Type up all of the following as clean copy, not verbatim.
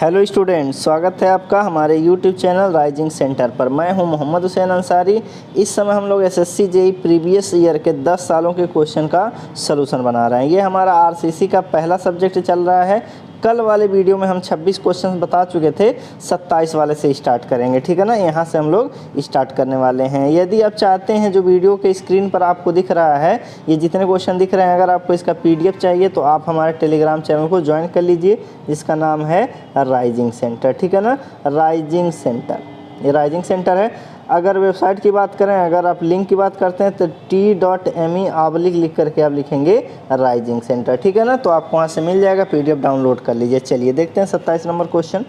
Hello students, स्वागत है आपका हमारे यूट्यूब चैनल राइजिंग सेंटर पर। मैं हूं मोहम्मद हुसैन अंसारी। इस समय हम लोग एसएससी जेईई प्रीवियस ईयर के 10 सालों के क्वेश्चन का सलूशन बना रहे हैं। ये हमारा आरसीसी का पहला सब्जेक्ट चल रहा है। कल वाले वीडियो में हम 26 क्वेश्चन बता चुके थे, 27 वाले से स्टार्ट करेंगे, ठीक है ना। यहाँ से हम लोग स्टार्ट करने वाले हैं। यदि आप चाहते हैं, जो वीडियो के स्क्रीन पर आपको दिख रहा है, ये जितने क्वेश्चन दिख रहे हैं, अगर आपको इसका PDF चाहिए तो आप हमारे टेलीग्राम चैनल को ज्वाइन कर लीजिए, जिसका नाम है राइजिंग सेंटर, ठीक है ना। राइजिंग सेंटर, ये राइजिंग सेंटर है। अगर वेबसाइट की बात करें, अगर आप लिंक की बात करते हैं तो t.me/ लिख करके आप लिखेंगे राइजिंग सेंटर, ठीक है ना। तो आपको वहाँ से मिल जाएगा, PDF डाउनलोड कर लीजिए। चलिए देखते हैं 27 नंबर क्वेश्चन।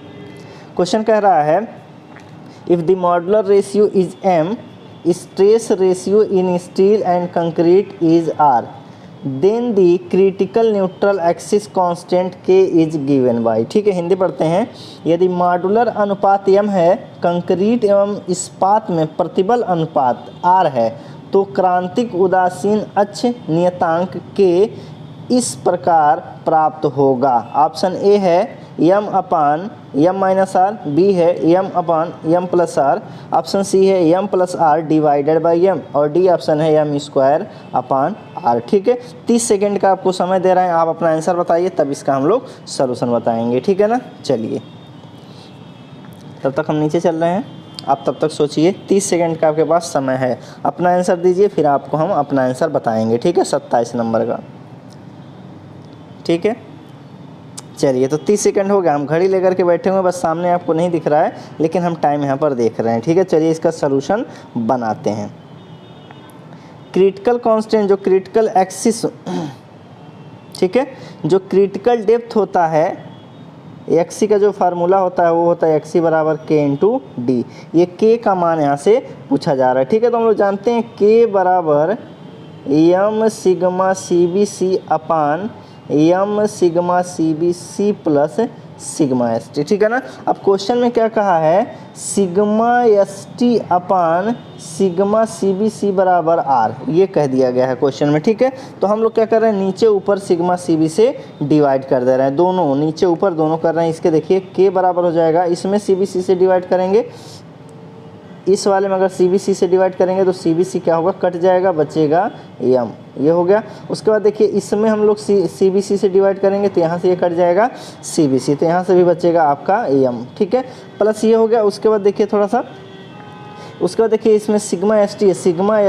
क्वेश्चन कह रहा है, if the modular ratio is m, stress ratio in steel and concrete is r, then the critical neutral axis constant k is given by. ठीक है, हिंदी पढ़ते हैं। यदि मॉडुलर अनुपात m है, कंक्रीट एवं इस्पात में प्रतिबल अनुपात r है, तो क्रांतिक उदासीन अक्ष नियतांक k इस प्रकार प्राप्त होगा। ऑप्शन ए है m/m-r, बी है m/m+r, ऑप्शन सी है m+r डिवाइडेड बाई m, और डी ऑप्शन है m²/r। ठीक है, 30 सेकेंड का आपको समय दे रहे हैं, आप अपना आंसर बताइए, तब इसका हम लोग सलूशन बताएंगे, ठीक है ना। चलिए, तब तक हम नीचे चल रहे हैं, आप तब तक सोचिए। 30 सेकेंड का आपके पास समय है, अपना आंसर दीजिए, फिर आपको हम अपना आंसर बताएंगे, ठीक है। 27 नंबर का, ठीक है। चलिए, तो 30 सेकंड हो गया, हम घड़ी लेकर के बैठे हुए हैं, बस सामने आपको नहीं दिख रहा है, लेकिन हम टाइम यहाँ पर देख रहे हैं, ठीक है। चलिए, इसका सलूशन बनाते हैं। क्रिटिकल कांस्टेंट, जो क्रिटिकल एक्सिस, ठीक है, जो क्रिटिकल डेप्थ होता है, एक्सी का जो फार्मूला होता है वो होता है एक्सी बराबर k/d। ये k का मान यहाँ से पूछा जा रहा है, ठीक है। तो हम लोग जानते हैं k बराबर m∑cbc अपान m∑cbc प्लस σst, ठीक है ना। अब क्वेश्चन में क्या कहा है, σst अपान σcbc बराबर r, ये कह दिया गया है क्वेश्चन में, ठीक है। तो हम लोग क्या कर रहे हैं, नीचे ऊपर σcb से डिवाइड कर दे रहे हैं, दोनों नीचे ऊपर दोनों कर रहे हैं। इसके देखिए k बराबर हो जाएगा, इसमें cbc से डिवाइड करेंगे, इस वाले में अगर cbc से डिवाइड करेंगे तो cbc क्या होगा, कट जाएगा, बचेगा m, ये हो गया। उसके बाद देखिए, इसमें हम लोग cbc से डिवाइड करेंगे तो यहाँ से ये कट जाएगा cbc, तो यहाँ से भी बचेगा आपका m, ठीक है, प्लस ये हो गया। उसके बाद देखिए थोड़ा सा, उसके बाद देखिए इसमें σst है,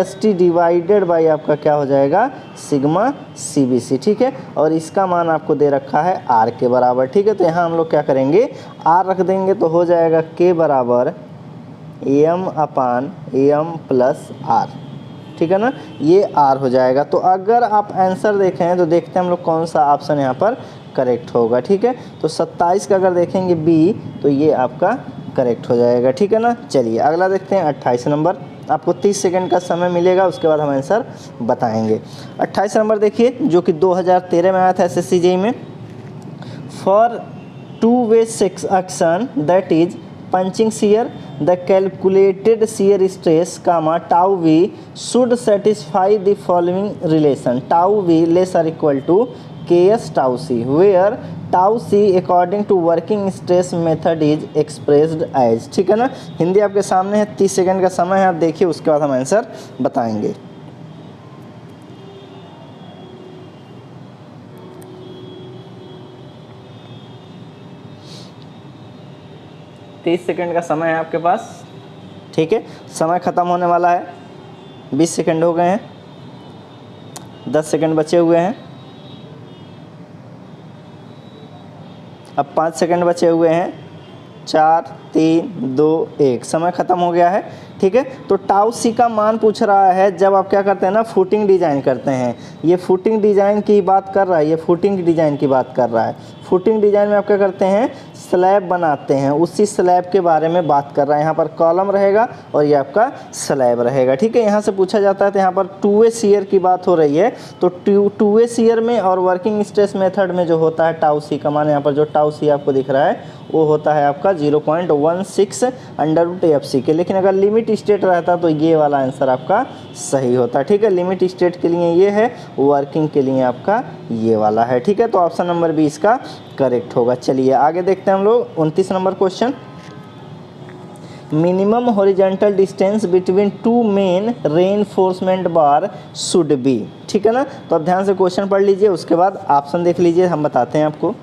σst डिवाइडेड बाई आपका क्या हो जाएगा, σcbc, ठीक है। और इसका मान आपको दे रखा है r के बराबर, ठीक है। तो यहाँ हम लोग क्या करेंगे, r रख देंगे, तो हो जाएगा k बराबर m/m+r, ठीक है ना, ये r हो जाएगा। तो अगर आप आंसर देखें तो देखते हैं हम लोग कौन सा ऑप्शन यहाँ पर करेक्ट होगा, ठीक है। तो 27 का अगर देखेंगे b, तो ये आपका करेक्ट हो जाएगा, ठीक है ना। चलिए, अगला देखते हैं 28 नंबर। आपको 30 सेकंड का समय मिलेगा, उसके बाद हम आंसर बताएंगे। 28 नंबर देखिए, जो कि 2013 में आया था SSC जेईई में। For two-way action that is punching shear, the calculated shear stress, tau v should satisfy the following relation: tau v less or equal to ks tau c, where tau c according to working stress method is expressed as, ठीक है ना। हिंदी आपके सामने है, 30 second का समय है, आप देखिए, उसके बाद हम आंसर बताएंगे। 30 सेकंड का समय है आपके पास, ठीक है। समय ख़त्म होने वाला है, 20 सेकंड हो गए हैं, 10 सेकंड बचे हुए हैं, अब 5 सेकंड बचे हुए हैं, 4 3 2 1, समय ख़त्म हो गया है, ठीक है। तो टाउ सी का मान पूछ रहा है, जब आप क्या करते हैं ना, फुटिंग डिज़ाइन करते हैं। ये फुटिंग डिज़ाइन की बात कर रहा है, ये फुटिंग डिज़ाइन की बात कर रहा है। फुटिंग डिज़ाइन में आप क्या करते हैं, स्लैब बनाते हैं, उसी स्लैब के बारे में बात कर रहा है। यहाँ पर कॉलम रहेगा और ये आपका स्लैब रहेगा, ठीक है। यहाँ से पूछा जाता है, तो यहाँ पर टू-वे shear की बात हो रही है, तो टू-वे shear में और वर्किंग स्ट्रेस मेथड में जो होता है टाउ सी का मान, यहाँ पर जो टाउ सी आपको दिख रहा है वो होता है आपका 0.16 अंडर रूट एफ के। लेकिन अगर लिमिट स्टेट रहता तो ये वाला आंसर आपका सही होता। ठीक है, लिमिट स्टेट के लिए ये है, वर्किंग के लिए आपका ये वाला है। ठीक है, तो ऑप्शन नंबर बी इसका करेक्ट होगा। चलिए आगे देखते हैं हम लोग 29 number question. Minimum horizontal distance between two main reinforcement bar should be. ठीक है ना, तो अब ध्यान से क्वेश्चन पढ़ लीजिए, उसके बाद ऑप्शन देख लीजिए, हम बताते हैं आपको।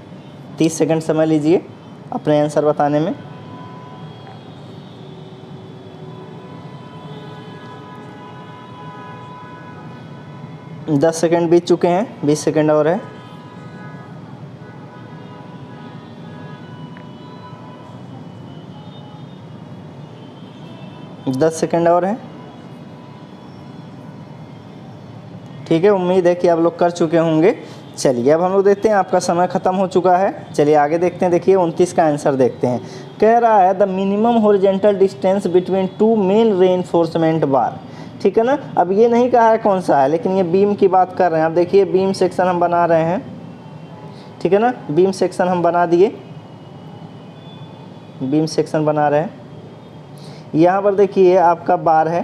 30 सेकंड समय लीजिए अपने आंसर बताने में। दस सेकंड बीत चुके हैं, 20 सेकंड और है। दस सेकंड और है। ठीक है, उम्मीद है कि आप लोग कर चुके होंगे। चलिए अब हम लोग देखते हैं, आपका समय ख़त्म हो चुका है। चलिए आगे देखते हैं। देखिए 29 का आंसर देखते हैं। कह रहा है the minimum horizontal distance between two main reinforcement बार। ठीक है ना, अब ये नहीं कहा है कौन सा है, लेकिन ये बीम की बात कर रहे हैं। अब देखिए बीम सेक्शन हम बना रहे हैं। ठीक है ना, बीम सेक्शन हम बना दिए, बीम सेक्शन बना रहे हैं। यहाँ पर देखिए आपका बार है।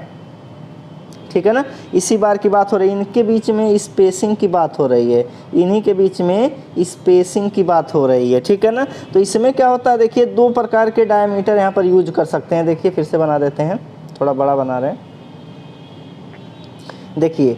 ठीक है ना, इसी बार की बात हो रही है। इनके बीच में स्पेसिंग की बात हो रही है, इन्हीं के बीच में स्पेसिंग की बात हो रही है। ठीक है ना, तो इसमें क्या होता है, देखिए दो प्रकार के डायमीटर यहाँ पर यूज कर सकते हैं। देखिए फिर से बना देते हैं, थोड़ा बड़ा बना रहे हैं। देखिए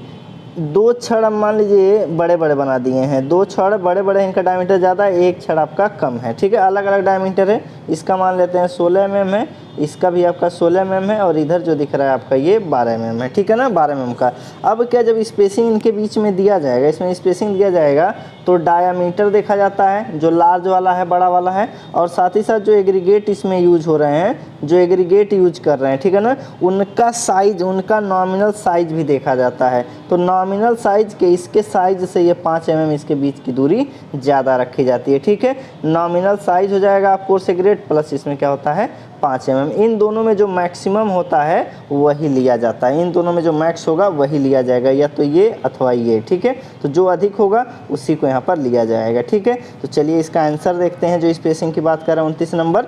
दो छड़ हम मान लीजिए बड़े बड़े बना दिए हैं, दो छड़ बड़े बड़े, इनका डायमीटर ज़्यादा है, एक छड़ आपका कम है। ठीक है, अलग अलग डायमीटर है। इसका मान लेते हैं 16 mm है, इसका भी आपका 16 mm है, और इधर जो दिख रहा है आपका ये 12 mm है। ठीक है ना, 12 mm का। अब क्या, जब स्पेसिंग इनके बीच में दिया जाएगा, इसमें स्पेसिंग दिया जाएगा, तो डायामीटर देखा जाता है, जो लार्ज वाला है, बड़ा वाला है, और साथ ही साथ जो एग्रीगेट इसमें यूज हो रहे हैं, जो एग्रीगेट यूज कर रहे हैं, ठीक है ना, उनका साइज, उनका नॉमिनल साइज भी देखा जाता है। तो नॉमिनल साइज के इसके साइज से ये 5 mm इसके बीच की दूरी ज़्यादा रखी जाती है। ठीक है, नॉमिनल साइज हो जाएगा आपको एग्रीगेट प्लस इसमें क्या होता है 5 mm। इन दोनों में जो मैक्सिमम होता है वही लिया जाता है, इन दोनों में जो मैक्स होगा वही लिया जाएगा, या तो ये अथवा ये। ठीक है, तो जो अधिक होगा उसी को यहाँ पर लिया जाएगा। ठीक है, तो चलिए इसका आंसर देखते हैं, जो स्पेसिंग की बात कर रहा है। 29 नंबर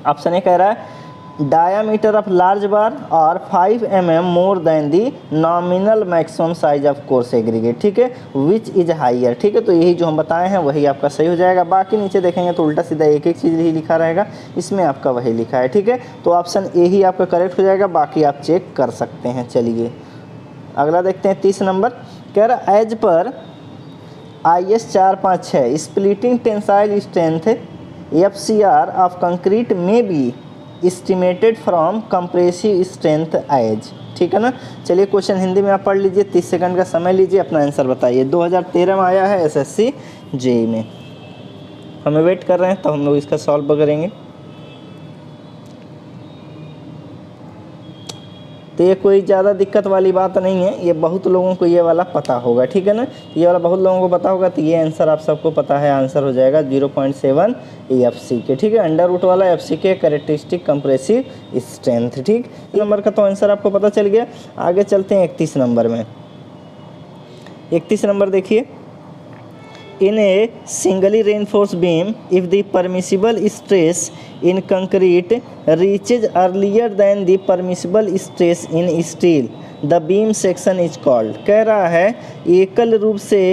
ऑप्शन ए कह रहा है डायामीटर ऑफ लार्ज बार और 5 mm more than the nominal maximum size of coarse aggregate. ठीक है, विच इज हाइयर। ठीक है, तो यही जो हम बताए हैं वही आपका सही हो जाएगा। बाकी नीचे देखेंगे तो उल्टा सीधा एक एक चीज़ ही लिखा रहेगा, इसमें आपका वही लिखा है। ठीक है, तो ऑप्शन ए ही आपका करेक्ट हो जाएगा, बाकी आप चेक कर सकते हैं। चलिए अगला देखते हैं 30 नंबर। कह रहा एज पर IS 456 splitting tensile strength FCR of concrete में be estimated from compressive strength age. ठीक है ना, चलिए क्वेश्चन हिंदी में आप पढ़ लीजिए, 30 सेकंड का समय लीजिए, अपना आंसर बताइए। 2013 में आया है SSC JEE में, हमें वेट कर रहे हैं, तो हम लोग इसका सॉल्व करेंगे। तो ये कोई ज़्यादा दिक्कत वाली बात नहीं है, ये बहुत लोगों को ये वाला पता होगा। ठीक है ना, ये वाला बहुत लोगों को पता होगा, तो ये आंसर आप सबको पता है। आंसर हो जाएगा 0.7 FC के। ठीक है, अंडर रूट वाला FC के कैरेक्टरिस्टिक कंप्रेसिव स्ट्रेंथ। ठीक, नंबर का तो आंसर आपको पता चल गया। आगे चलते हैं 31 नंबर में। 31 नंबर देखिए, in a singly reinforced beam, if the permissible stress in concrete reaches earlier than the permissible stress in steel, the beam section is called। कह रहा है एकल रूप से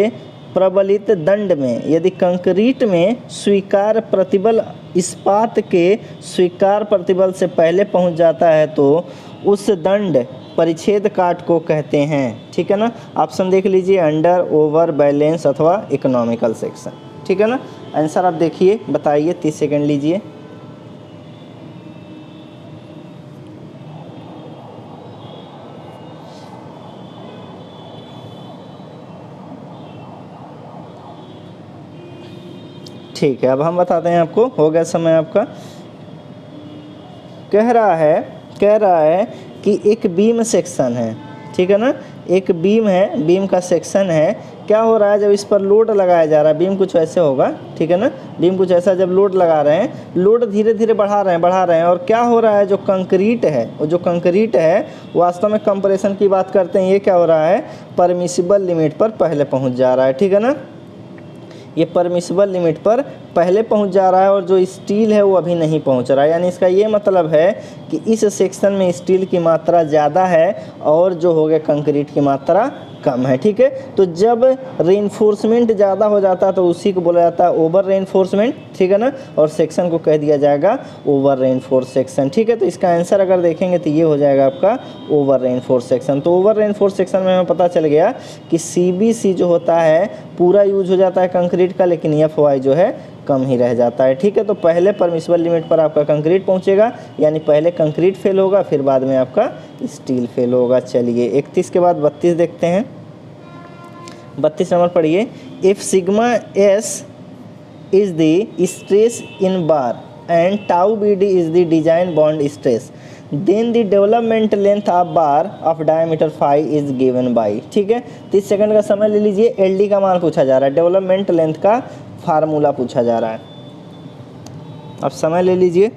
प्रबलित दंड में यदि कंक्रीट में स्वीकार प्रतिबल इस्पात के स्वीकार प्रतिबल से पहले पहुंच जाता है तो उस दंड परिच्छेद काट को कहते हैं। ठीक है ना, ऑप्शन देख लीजिए, अंडर, ओवर, बैलेंस अथवा इकोनॉमिकल सेक्शन। ठीक है ना, आंसर आप देखिए, बताइए, 30 सेकंड लीजिए। ठीक है, अब हम बताते हैं आपको, हो गया समय आपका। कह रहा है कि एक बीम सेक्शन है। ठीक है ना, एक बीम है, बीम का सेक्शन है। क्या हो रहा है, जब इस पर लोड लगाया जा रहा है, बीम कुछ ऐसे होगा। ठीक है ना, बीम कुछ ऐसा, जब लोड लगा रहे हैं, लोड धीरे धीरे बढ़ा रहे हैं, और क्या हो रहा है, जो कंक्रीट है, वो जो कंक्रीट है वास्तव में कंप्रेशन की बात करते हैं, ये क्या हो रहा है, परमिसिबल लिमिट पर पहले पहुंच जा रहा है। ठीक है ना, ये परमिसिबल लिमिट पर पहले पहुंच जा रहा है और जो स्टील है वो अभी नहीं पहुंच रहा है, यानी इसका ये मतलब है कि इस सेक्शन में स्टील की मात्रा ज़्यादा है और जो हो गया कंक्रीट की मात्रा कम है। ठीक है, तो जब रेनफोर्समेंट ज़्यादा हो जाता है तो उसी को बोला जाता है ओवर रेनफोर्समेंट। ठीक है ना, और सेक्शन को कह दिया जाएगा ओवर रेनफोर्स सेक्शन। ठीक है, तो इसका आंसर अगर देखेंगे तो ये हो जाएगा आपका ओवर रेनफोर्स सेक्शन। तो ओवर रेनफोर्स सेक्शन में हमें पता चल गया कि CBC जो होता है पूरा यूज हो जाता है कंक्रीट का, लेकिन FY जो है कम ही रह जाता है। ठीक है, तो पहले परमिसिबल लिमिट पर आपका कंक्रीट पहुंचेगा, यानी पहले कंक्रीट फेल होगा, फिर बाद में आपका स्टील फेल होगा। चलिए 31 के बाद 32 देखते हैं। 32 नंबर पढ़िए। If sigma S is the stress in bar and tau BD is the design bond stress, then the development length of bar of diameter 5 is given by. ठीक है, 30 सेकंड का समय ले लीजिए। LD का मान पूछा जा रहा है, डेवलपमेंट लेंथ का फार्मूला पूछा जा रहा है। अब समय ले लीजिए।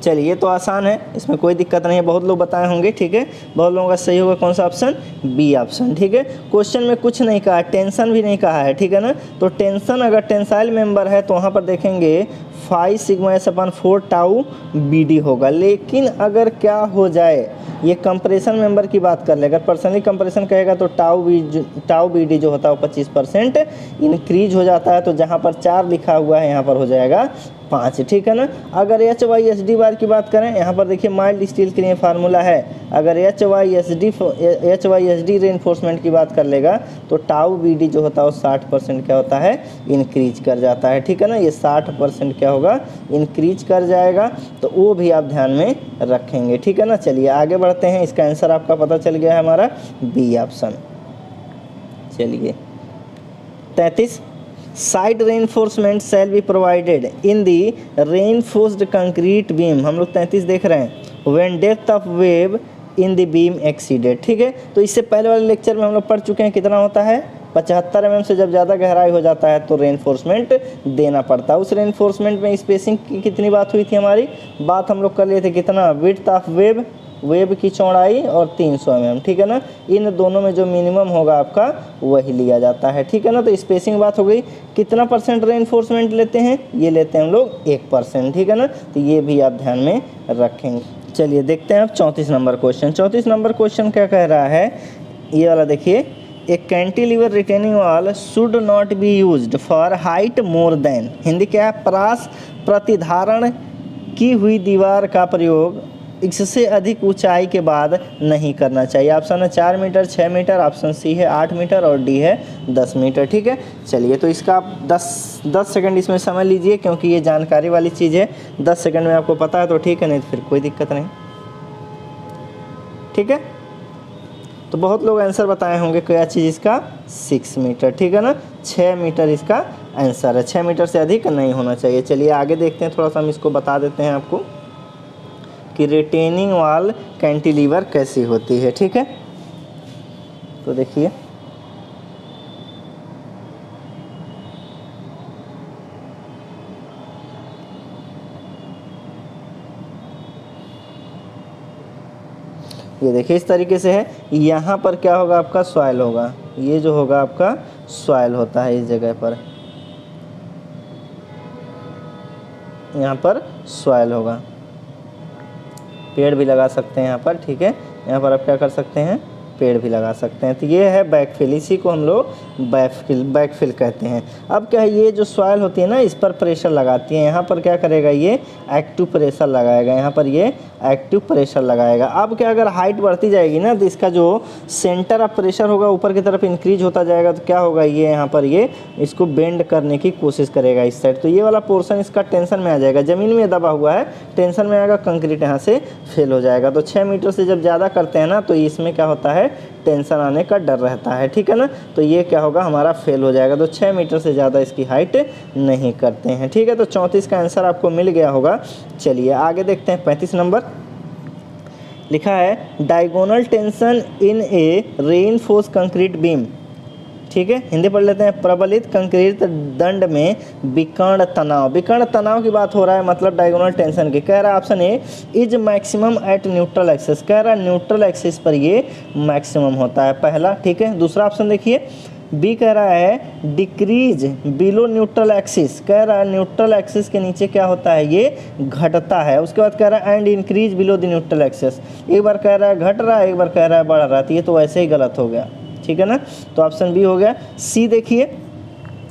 चलिए ये तो आसान है, इसमें कोई दिक्कत नहीं है, बहुत लोग बताए होंगे। ठीक है, बहुत लोगों का सही होगा कौन सा ऑप्शन, B ऑप्शन। ठीक है, क्वेश्चन में कुछ नहीं कहा, टेंशन भी नहीं कहा है। ठीक है ना, तो टेंशन अगर टेंसाइल मेंबर है तो वहाँ पर देखेंगे 5 सिग्मा S/4 टाउ BD होगा। लेकिन अगर क्या हो जाए, ये कंप्रेशन मेंबर की बात कर ले, अगर पर्सनली कंप्रेशन कहेगा तो टाउ BD जो होता है वो 25% इंक्रीज हो जाता है। तो जहाँ पर 4 लिखा हुआ है यहाँ पर हो जाएगा 5। ठीक है ना, अगर HYSD बार की बात करें, यहाँ पर देखिए माइल्ड स्टील के लिए फार्मूला है। अगर HYSD रेनफोर्समेंट की बात कर लेगा तो टाउ BD जो होता है वो 60% क्या होता है, इंक्रीज कर जाता है। ठीक है ना, ये 60% क्या होगा, इंक्रीज कर जाएगा, तो वो भी आप ध्यान में रखेंगे। ठीक है ना, चलिए आगे बढ़ते हैं। इसका आंसर आपका पता चल गया है हमारा B ऑप्शन। चलिए 33, side reinforcement shall be provided in the reinforced concrete beam. हम लोग 33 देख रहे हैं। When depth of wave in the beam exceeded. ठीक है, तो इससे पहले वाले लेक्चर में हम लोग पढ़ चुके हैं, कितना होता है 75 mm से जब ज़्यादा गहराई हो जाता है तो रेनफोर्समेंट देना पड़ता है। उस रेनफोर्समेंट में स्पेसिंग की कितनी बात हुई थी हमारी, बात हम लोग कर लिए थे कितना, विड्थ ऑफ वेब की चौड़ाई और 300 mm। ठीक है ना, इन दोनों में जो मिनिमम होगा आपका वही लिया जाता है। ठीक है ना, तो स्पेसिंग बात हो गई। कितना % रेनफोर्समेंट लेते हैं, ये लेते हैं हम लोग 1%। ठीक है ना, तो ये भी आप ध्यान में रखेंगे। चलिए देखते हैं अब 34 नंबर क्वेश्चन। 34 नंबर क्वेश्चन क्या कह रहा है, ये वाला देखिए। ए cantilever retaining wall should not be used for height more than, Hindi क्या है, प्रास प्रतिधारण की हुई दीवार का प्रयोग इससे अधिक ऊंचाई के बाद नहीं करना चाहिए। ऑप्शन है 4 मीटर, 6 मीटर, ऑप्शन C है 8 मीटर और D है 10 मीटर। ठीक है, चलिए तो इसका आप 10 सेकंड इसमें समझ लीजिए, क्योंकि ये जानकारी वाली चीज़ है। 10 सेकंड में आपको पता है तो ठीक है, नहीं तो फिर कोई दिक्कत नहीं। ठीक है, तो बहुत लोग आंसर बताए होंगे क्या चीज़ इसका, 6 मीटर। ठीक है ना, 6 मीटर इसका आंसर है, 6 मीटर से अधिक नहीं होना चाहिए। चलिए आगे देखते हैं, थोड़ा सा हम इसको बता देते हैं आपको कि रिटेनिंग वॉल कैंटिलीवर कैसी होती है। ठीक है, तो देखिए ये देखिए इस तरीके से है। यहाँ पर क्या होगा, आपका सॉइल होगा, ये जो होगा आपका सॉइल होता है इस जगह पर, यहाँ पर सॉइल होगा। पेड़ भी लगा सकते हैं यहाँ पर। ठीक है, यहाँ पर आप क्या कर सकते हैं, पेड़ भी लगा सकते हैं। तो ये है बैकफिल, इसी को हम लोग बैकफिल कहते हैं। अब क्या है, ये जो सॉइल होती है ना, इस पर प्रेशर लगाती है। यहाँ पर क्या करेगा, ये एक्टिव प्रेशर लगाएगा, यहाँ पर ये एक्टिव प्रेशर लगाएगा। अब क्या, अगर हाइट बढ़ती जाएगी ना तो इसका जो सेंटर ऑफ प्रेशर होगा ऊपर की तरफ इंक्रीज होता जाएगा, तो क्या होगा, ये यहाँ पर ये इसको बेंड करने की कोशिश करेगा इस साइड। तो ये वाला पोर्शन इसका टेंशन में आ जाएगा, ज़मीन में दबा हुआ है, टेंशन में आएगा, कंक्रीट यहाँ से फेल हो जाएगा। तो 6 मीटर से जब ज़्यादा करते हैं ना तो इसमें क्या होता है, टेंशन आने का डर रहता है। ठीक है ना, तो ये क्या होगा, हमारा फेल हो जाएगा। तो 6 मीटर से ज़्यादा इसकी हाइट नहीं करते हैं। ठीक है, तो 34 का आंसर आपको मिल गया होगा। चलिए आगे देखते हैं। 35 नंबर लिखा है, diagonal tension in A reinforce concrete beam. ठीक है, हिंदी पढ़ लेते हैं। प्रबलित कंक्रीट दंड में विकर्ण तनाव, विकर्ण तनाव की बात हो रहा है, मतलब डायगोनल टेंशन की। कह रहा है option A is maximum at neutral axis, कह रहा है न्यूट्रल एक्सिस पर ये मैक्सिमम होता है, पहला। ठीक है, दूसरा ऑप्शन देखिए, बी कह रहा है डिक्रीज बिलो न्यूट्रल एक्सिस, कह रहा है न्यूट्रल एक्सिस के नीचे क्या होता है, ये घटता है। उसके बाद कह रहा है and increase below the neutral axis, एक बार कह रहा है घट रहा है, एक बार कह रहा है बढ़ रहा है, तो ये तो वैसे ही गलत हो गया। ठीक है ना, तो ऑप्शन बी हो गया। सी देखिए,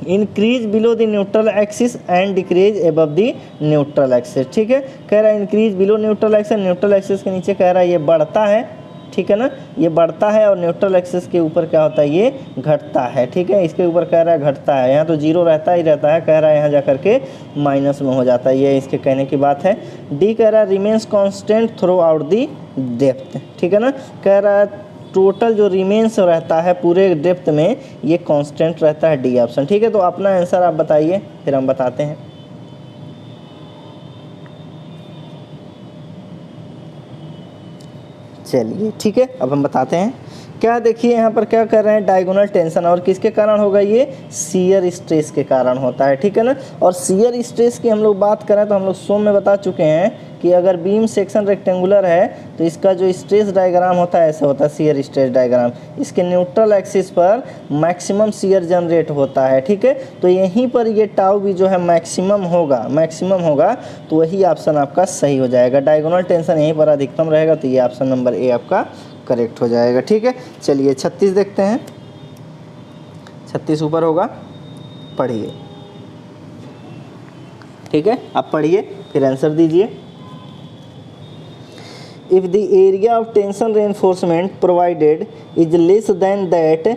increase below the neutral axis and decrease above the neutral axis. ठीक है, कह रहा है increase below neutral axis, neutral axis के नीचे कह रहा है ये बढ़ता है। ठीक है ना, ये बढ़ता है, और न्यूट्रल एक्सिस के ऊपर क्या होता है, ये घटता है। ठीक है, इसके ऊपर कह रहा है घटता है, यहाँ तो जीरो रहता ही रहता है, कह रहा है यहाँ जा करके माइनस में हो जाता है, ये इसके कहने की बात है। डी कह रहा है remains constant through out the depth. ठीक है ना, कह रहा है टोटल जो रिमेन्स रहता है पूरे डेप्थ में ये कांस्टेंट रहता है, डी ऑप्शन। ठीक है, तो अपना आंसर आप बताइए, फिर हम बताते हैं। चलिए ठीक है, अब हम बताते हैं। क्या देखिए यहाँ पर क्या कर रहे हैं, डायगोनल टेंशन, और किसके कारण होगा, ये शियर स्ट्रेस के कारण होता है। ठीक है ना, और शियर स्ट्रेस की हम लोग बात करें तो हम लोग सोम में बता चुके हैं कि अगर बीम सेक्शन रेक्टेंगुलर है तो इसका जो स्ट्रेस डायग्राम होता है ऐसे होता है, शियर स्ट्रेस डायग्राम। इसके न्यूट्रल एक्सिस पर मैक्सिमम शियर जनरेट होता है। ठीक है, तो यहीं पर ये टाउ भी जो है मैक्सिमम होगा, तो वही ऑप्शन आपका सही हो जाएगा। डायगोनल टेंशन यहीं पर अधिकतम रहेगा, तो ये ऑप्शन नंबर ए आपका करेक्ट हो जाएगा। ठीक है, चलिए 36 देखते हैं। 36 ऊपर होगा, पढ़िए। ठीक है, आप पढ़िए फिर आंसर दीजिए। If the area of tension reinforcement provided is less than that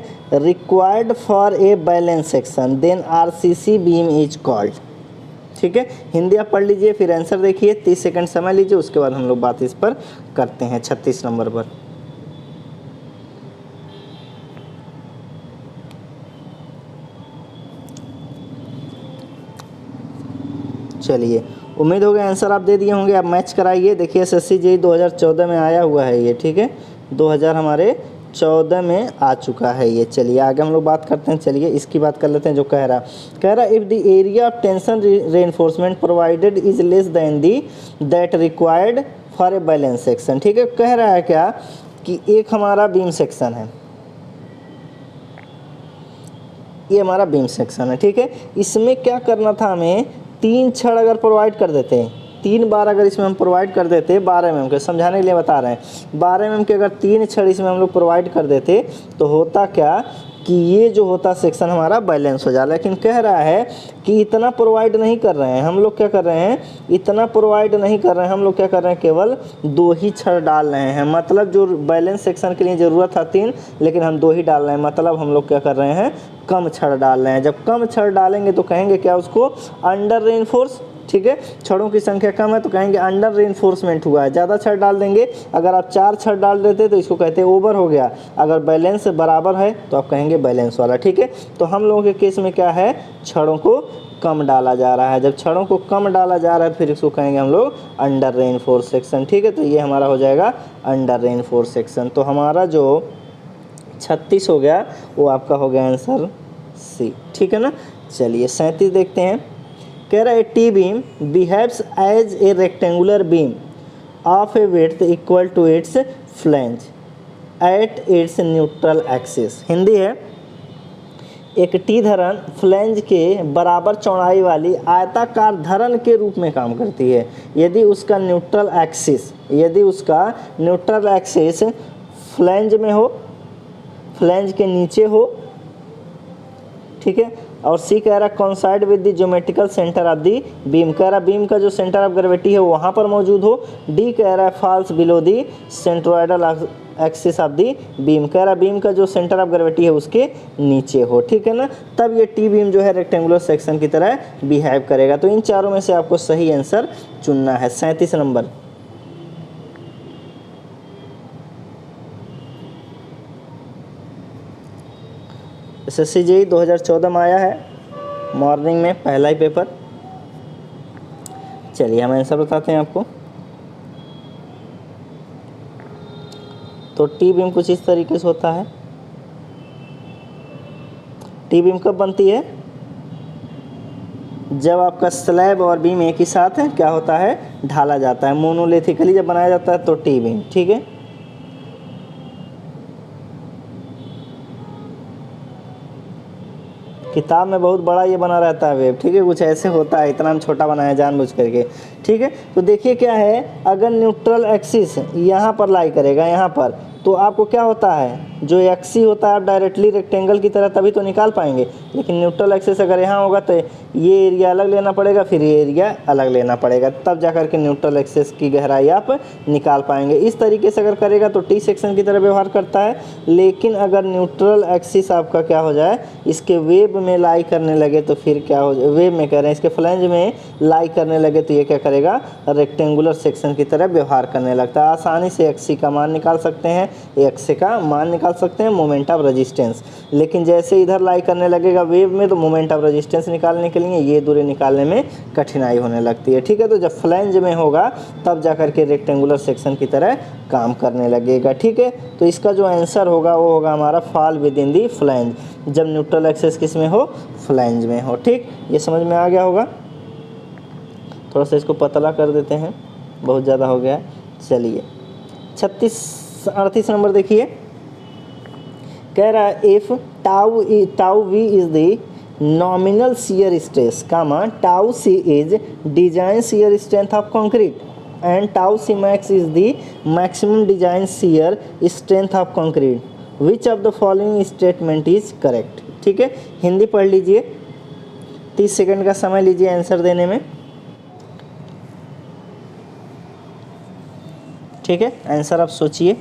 required for a balance section, then RCC beam is called। ठीक है, हिंदी आप पढ़ लीजिए फिर आंसर देखिए, 30 सेकंड समय लीजिए, उसके बाद हम लोग बात इस पर करते हैं। 36 नंबर पर चलिए, उम्मीद हो गया आंसर आप दे दिए होंगे। आप मैच कराइए। देखिए एसएससी जेईई 2014 में आया हुआ है ये। ठीक है, 2014 में आ चुका है ये। चलिए आगे हम लोग बात करते हैं। चलिए इसकी बात कर लेते हैं। जो कह रहा if the area of tension reinforcement provided is less than the that required for a balance section. ठीक है, कह रहा है क्या कि एक हमारा बीम सेक्शन है, ये हमारा बीम सेक्शन है। ठीक है, इसमें क्या करना था, हमें 3 छड़ अगर प्रोवाइड कर देते हैं, 3 बार अगर इसमें हम प्रोवाइड कर देते 12 mm के, समझाने के लिए बता रहे हैं, 12 mm के अगर 3 छड़ इसमें हम लोग प्रोवाइड कर देते तो होता क्या कि ये जो होता सेक्शन हमारा बैलेंस हो जाए। लेकिन कह रहा है कि इतना प्रोवाइड नहीं कर रहे हैं हम लोग। क्या कर रहे हैं, इतना प्रोवाइड नहीं कर रहे हैं हम लोग। क्या कर रहे हैं, केवल 2 ही छड़ डाल रहे हैं। मतलब जो बैलेंस सेक्शन के लिए ज़रूरत था 3, लेकिन हम 2 ही डाल रहे हैं। मतलब हम लोग क्या कर रहे हैं, कम छड़ डाल रहे हैं। जब कम छड़ डालेंगे तो कहेंगे क्या, उसको अंडर रेनफोर्स। ठीक है, छड़ों की संख्या कम है तो कहेंगे अंडर रेनफोर्समेंट हुआ है। ज़्यादा छड़ डाल देंगे, अगर आप 4 छड़ डाल देते तो इसको कहते हैं ओवर हो गया। अगर बैलेंस बराबर है तो आप कहेंगे बैलेंस वाला। ठीक है, तो हम लोगों के केस में क्या है, छड़ों को कम डाला जा रहा है। जब छड़ों को कम डाला जा रहा है फिर इसको कहेंगे हम लोग अंडर रेनफोर्स सेक्शन। ठीक है, तो ये हमारा हो जाएगा अंडर रेनफोर्स सेक्शन। तो हमारा जो 36 हो गया वो आपका हो गया आंसर सी। ठीक है ना, चलिए 37 देखते हैं। कह रहा है T beam behaves as a rectangular beam of a width equal to its flange at its neutral axis. Hindi है, एक टी धरन फ्लैंज के बराबर चौड़ाई वाली आयताकार धरन के रूप में काम करती है यदि उसका न्यूट्रल एक्सिस फ्लैंज में हो, फ्लैंज के नीचे हो। ठीक है, और सी कह रहा है कॉन्साइड with the geometrical centre of the beam. कह रहा बीम का जो सेंटर ऑफ ग्रेविटी है वहाँ पर मौजूद हो। डी कह रहा है falls below the centroidal axis of the beam. कह रहा बीम का जो सेंटर ऑफ ग्रेविटी है उसके नीचे हो। ठीक है ना, तब ये टी बीम जो है रेक्टेंगुलर सेक्शन की तरह बिहेव करेगा। तो इन चारों में से आपको सही आंसर चुनना है। 37 नंबर। एसएससी जेईई 2014 में आया है, मॉर्निंग में पहला ही पेपर। चलिए हम आंसर बताते हैं आपको। तो टी बीम कुछ इस तरीके से होता है। टी बीम कब बनती है? जब आपका स्लैब और बीम एक ही साथ क्या होता है, ढाला जाता है। मोनोलिथिकली जब बनाया जाता है तो टी बीम, ठीक है। किताब में बहुत बड़ा ये बना रहता है वेब, ठीक है, कुछ ऐसे होता है, इतना हम छोटा बनाया जानबूझ करके, ठीक है। तो देखिए क्या है, अगर न्यूट्रल एक्सिस यहाँ पर लाई करेगा, यहाँ पर, तो आपको क्या होता है, जो एक्सी होता है आप डायरेक्टली रेक्टेंगल की तरह तभी तो निकाल पाएंगे। लेकिन न्यूट्रल एक्सिस अगर यहाँ होगा तो ये एरिया अलग लेना पड़ेगा, फिर ये एरिया अलग लेना पड़ेगा, तब जा कर के न्यूट्रल एक्सिस की गहराई आप निकाल पाएंगे। इस तरीके से अगर करेगा तो टी सेक्शन की तरह व्यवहार करता है। लेकिन अगर न्यूट्रल एक्सिस आपका क्या हो जाए, इसके वेब में लाई करने लगे तो फिर क्या हो जाए, वेब में कह रहे हैं, इसके फ्लैंज में लाई करने लगे तो ये क्या करेगा, रेक्टेंगुलर सेक्शन की तरह व्यवहार करने लगता है। आसानी से एक्सी का मान निकाल सकते हैं, एक्स का मान निकाल सकते हैं, मोमेंट ऑफ रेजिस्टेंस। लेकिन जैसे इधर लाई करने लगेगा वेव में तो मोमेंट ऑफ रेजिस्टेंस निकालने के लिए ये दूरी निकालने में कठिनाई होने लगती है, ठीक है। तो जब फ्लैंज में होगा तब जाकर के रेक्टेंगुलर सेक्शन की तरह काम करने लगेगा, ठीक है। तो इसका जो आंसर होगा वो होगा हमारा fall with in the flange, जब न्यूट्रल एक्सिस किस में हो, फ्लैंज में हो, ठीक। ये समझ में आ गया होगा। थोड़ा सा इसको पतला कर देते हैं, बहुत ज़्यादा हो गया। चलिए 38 नंबर देखिए, कह रहा है if tau V is the nominal shear stress comma tau C is design shear strength of concrete and tau C max is the maximum design shear strength of concrete, which of the following statement is correct, ठीक है। हिंदी पढ़ लीजिए, 30 second का समय लीजिए answer देने में, ठीक है। आंसर आप सोचिए।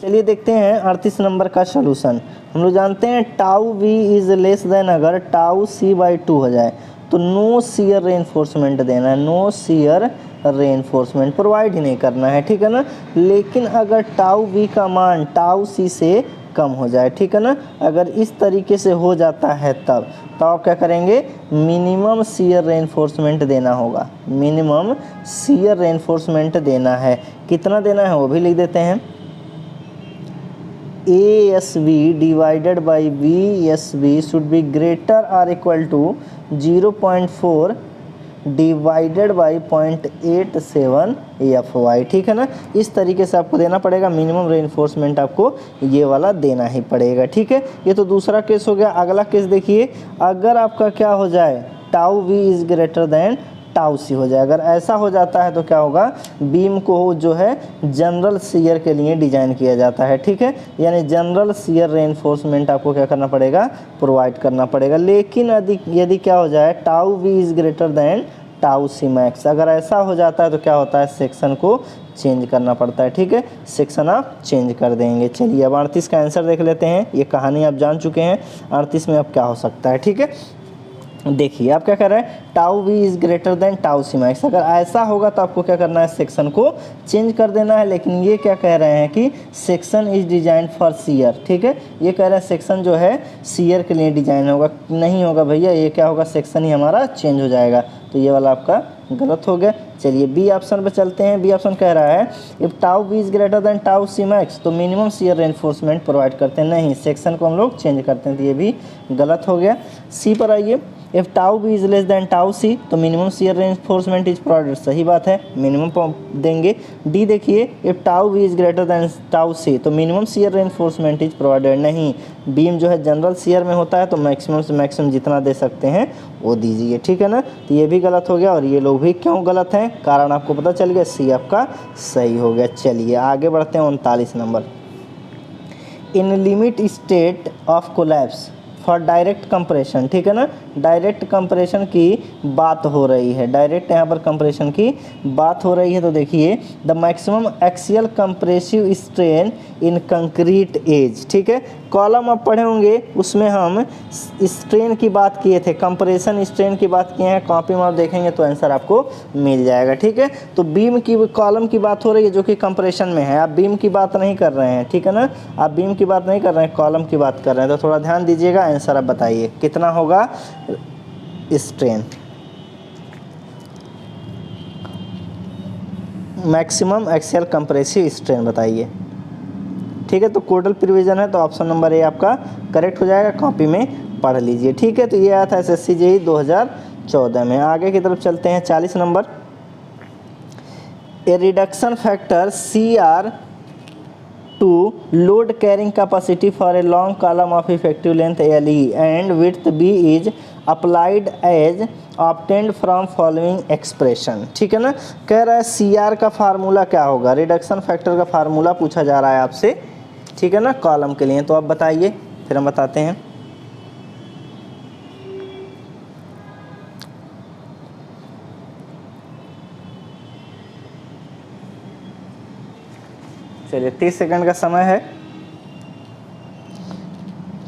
चलिए देखते हैं 38 नंबर का सॉल्यूशन। हम लोग जानते हैं tau V is less than, अगर टाउ सी बाई 2 हो जाए तो नो शियर रेइंफोर्समेंट देना है, नो शियर रेइंफोर्समेंट प्रोवाइड ही नहीं करना है, ठीक है ना। लेकिन अगर टाउ वी का मान टाउ सी से कम हो जाए, ठीक है ना, अगर इस तरीके से हो जाता है तब आप क्या करेंगे, मिनिमम शियर रेइंफोर्समेंट देना होगा, मिनिमम शियर रेइंफोर्समेंट देना है। कितना देना है वो भी लिख देते हैं, ASB divided by BSB should be greater or equal to 0.4 divided by 0.87 FY, ठीक है ना। इस तरीके से आपको देना पड़ेगा, मिनिमम रेइंफोर्समेंट आपको ये वाला देना ही पड़ेगा, ठीक है। ये तो दूसरा केस हो गया। अगला केस देखिए, अगर आपका क्या हो जाए, tau we is greater than tau c हो जाए, अगर ऐसा हो जाता है तो क्या होगा, बीम को जो है जनरल शियर के लिए डिजाइन किया जाता है, ठीक है। यानी जनरल शियर रेइंफोर्समेंट आपको क्या करना पड़ेगा, प्रोवाइड करना पड़ेगा। लेकिन यदि क्या हो जाए, tau we is greater than tau C max, अगर ऐसा हो जाता है तो क्या होता है, सेक्शन को चेंज करना पड़ता है, ठीक है। सेक्शन आप चेंज कर देंगे। चलिए अब 38 का आंसर देख लेते हैं। ये कहानी आप जान चुके हैं, 38 में अब क्या हो सकता है, ठीक है। देखिए आप क्या कर रहे हैं, tau we is greater than tau C max, अगर ऐसा होगा तो आपको क्या करना है, सेक्शन को चेंज कर देना है। लेकिन ये क्या कह रहे हैं कि section is design for shear, ठीक है। ये कह रहे हैं सेक्शन जो है शियर के लिए डिजाइन होगा, नहीं होगा भैया, ये क्या होगा, सेक्शन ही हमारा चेंज हो जाएगा। तो ये वाला आपका गलत हो गया। चलिए बी ऑप्शन पे चलते हैं। बी ऑप्शन कह रहा है if tau V is greater than tau C max तो मिनिमम शियर रेइंफोर्समेंट प्रोवाइड करते हैं, नहीं, सेक्शन को हम लोग चेंज करते हैं, तो ये भी गलत हो गया। सी पर आइए, if tau B is less than tau C तो minimum shear reinforcement is provided, सही बात है, मिनिमम देंगे। डी देखिए, if tau B is greater than tau C तो minimum shear reinforcement is provided, नहीं, बीम जो है जनरल शियर में होता है तो मैक्सिमम से मैक्सिमम जितना दे सकते हैं वो दीजिए, ठीक है ना। तो ये भी गलत हो गया। और ये लोग भी क्यों गलत हैं, कारण आपको पता चल गया, सी आपका सही हो गया। चलिए आगे बढ़ते हैं 39 number, in limit state of collapse for direct compression, ठीक है ना, डायरेक्ट कंप्रेशन की बात हो रही है, डायरेक्ट यहाँ पर कंप्रेशन की बात हो रही है। तो देखिए the maximum axial compressive strain in concrete as, ठीक है। कॉलम आप पढ़े होंगे, उसमें हम स्ट्रेन की बात किए थे, कंप्रेशन स्ट्रेन की बात किए हैं, कॉपी में आप देखेंगे तो आंसर आपको मिल जाएगा, ठीक है। तो बीम की कॉलम की बात हो रही है जो कि कंप्रेशन में है, आप बीम की बात नहीं कर रहे हैं, ठीक है ना, आप बीम की बात नहीं कर रहे हैं, कॉलम की बात कर रहे हैं। तो थोड़ा ध्यान दीजिएगा, आंसर आप बताइए कितना होगा strain, maximum axial compressive strain बताइए। ठीक है। तो कोडल प्रिवीजन है, तो ऑप्शन नंबर ए आपका करेक्ट हो जाएगा, कॉपी में पढ़ लीजिए, ठीक है। तो ये आया था SSC JEE 2014 में। आगे की तरफ चलते हैं, 40 number. A reduction factor CR to load carrying capacity for a long column of effective length LE and width B is applied as obtained from following expression, ठीक है ना। कह रहा है CR का फार्मूला क्या होगा, रिडक्शन फैक्टर का फार्मूला पूछा जा रहा है आपसे, ठीक है ना, कॉलम के लिए। तो आप बताइए, फिर हम बताते हैं। चलिए 30 सेकंड का समय है।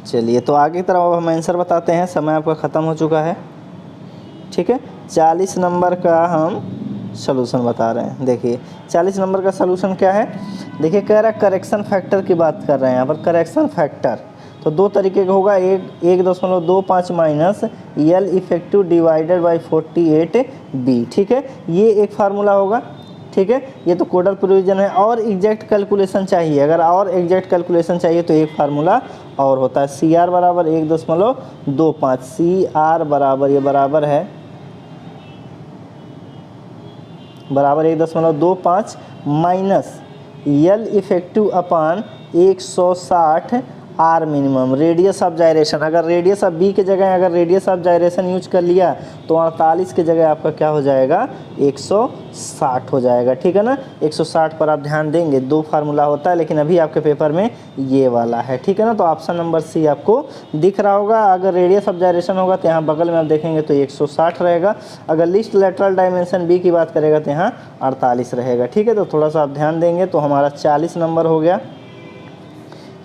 चलिए तो आगे की तरफ अब हम आंसर बताते हैं, समय आपका ख़त्म हो चुका है, ठीक है। 40 नंबर का हम सलूशन बता रहे हैं। देखिए 40 नंबर का सलूशन क्या है, देखिए कह रहा है करेक्शन फैक्टर की बात कर रहे हैं यहाँ पर। करेक्शन फैक्टर तो दो तरीके का होगा, 1.25 minus L effective divided by 48B, ठीक है। ये एक फार्मूला होगा, ठीक है। ये तो कोडल प्रोविजन है। और एग्जैक्ट कैलकुलेशन चाहिए, अगर और एग्जैक्ट कैलकुलेशन चाहिए तो एक फार्मूला और होता है, CR बराबर 1.25, CR बराबर ये बराबर है 1.25 minus L effective upon 160 R minimum radius of gyration. अगर रेडियस ऑफ B के जगह अगर रेडियस ऑफ जायरेशन यूज कर लिया तो 48 के जगह आपका क्या हो जाएगा, 160 हो जाएगा, ठीक है ना। 160 पर आप ध्यान देंगे, दो फार्मूला होता है, लेकिन अभी आपके पेपर में ये वाला है, ठीक है ना। तो ऑप्शन नंबर C आपको दिख रहा होगा। अगर रेडियस ऑफ जायरेशन होगा तो यहाँ बगल में आप देखेंगे तो 160 रहेगा। अगर लीस्ट लेटरल डायमेंशन B की बात करेगा तो यहाँ 48 रहेगा, ठीक है। तो थोड़ा सा आप ध्यान देंगे। तो हमारा 40 नंबर हो गया,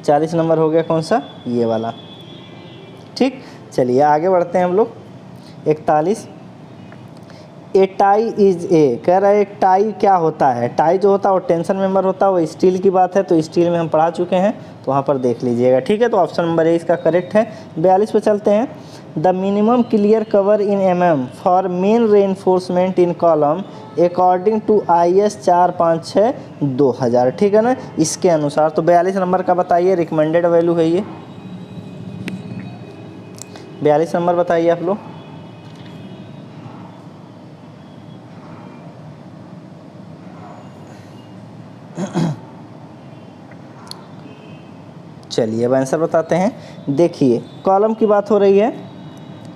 40 नंबर हो गया कौन सा, ये वाला, ठीक। चलिए आगे बढ़ते हैं हम लोग। 41 ए टाई इज ए, कह रहा है एक टाई क्या होता है। टाई जो होता है वो टेंशन मेंबर होता है, वो स्टील की बात है, तो स्टील में हम पढ़ा चुके हैं, तो वहाँ पर देख लीजिएगा, ठीक है। तो ऑप्शन नंबर ए इसका करेक्ट है। 42 पे चलते हैं। The minimum clear cover in mm for main reinforcement in column according to IS 456/2000, ठीक है ना, इसके अनुसार। तो 42 नंबर का बताइए, रिकमेंडेड वैल्यू है ये। 42 नंबर बताइए आप लोग। चलिए अब आंसर बताते हैं। देखिए कॉलम की बात हो रही है,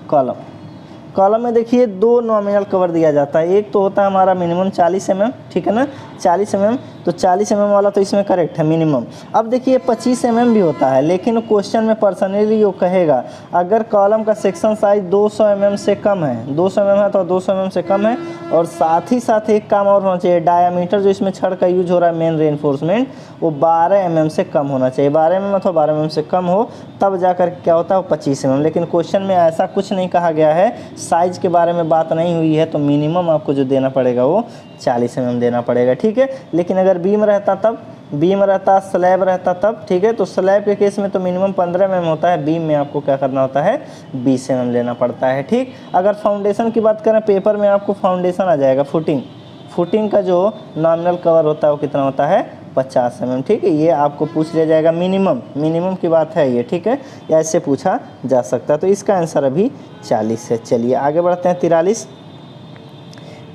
कॉलम में देखिए दो नॉमिनल कवर दिया जाता है। एक तो होता है हमारा मिनिमम 40 mm, ठीक है ना, 40 mm। तो 40 mm वाला तो इसमें करेक्ट है, मिनिमम। अब देखिए 25 mm भी होता है, लेकिन क्वेश्चन में पर्सनली वो कहेगा अगर कॉलम का सेक्शन साइज 200 mm से कम है, 200 mm है तो 200 mm से कम है, और साथ ही साथ एक काम और होना चाहिए, डायामीटर जो इसमें छड़ का यूज हो रहा है मेन रेनफोर्समेंट, वो 12 mm से कम होना चाहिए। 12 mm अथवा 12 mm से कम हो तब जाकर क्या होता है, वो 25 mm। लेकिन क्वेश्चन में ऐसा कुछ नहीं कहा गया है, साइज के बारे में बात नहीं हुई है, तो मिनिमम आपको जो देना पड़ेगा वो 40 mm देना पड़ेगा, ठीक है। लेकिन अगर बीम रहता तब, बीम रहता, स्लैब रहता तब, ठीक है। तो स्लैब के केस में तो मिनिमम 15 mm होता है, बीम में आपको क्या करना होता है, 20 mm लेना पड़ता है, ठीक। अगर फाउंडेशन की बात करें, पेपर में आपको फाउंडेशन आ जाएगा, फुटिंग का जो नॉमिनल कवर होता है वो कितना होता है, 50 mm, ठीक है। ये आपको पूछ लिया जाएगा, मिनिमम की बात है ये, ठीक है, या ऐसे पूछा जा सकता है। तो इसका आंसर अभी 40 है। चलिए आगे बढ़ते हैं। 43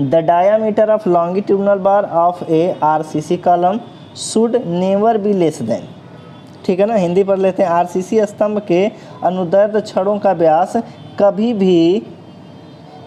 the diameter of longitudinal bar of A RCC column should never be less than, ठीक है ना। हिंदी पढ़ लेते हैं। RCC स्तंभ के अनुदैर्ध्य छड़ों का व्यास कभी भी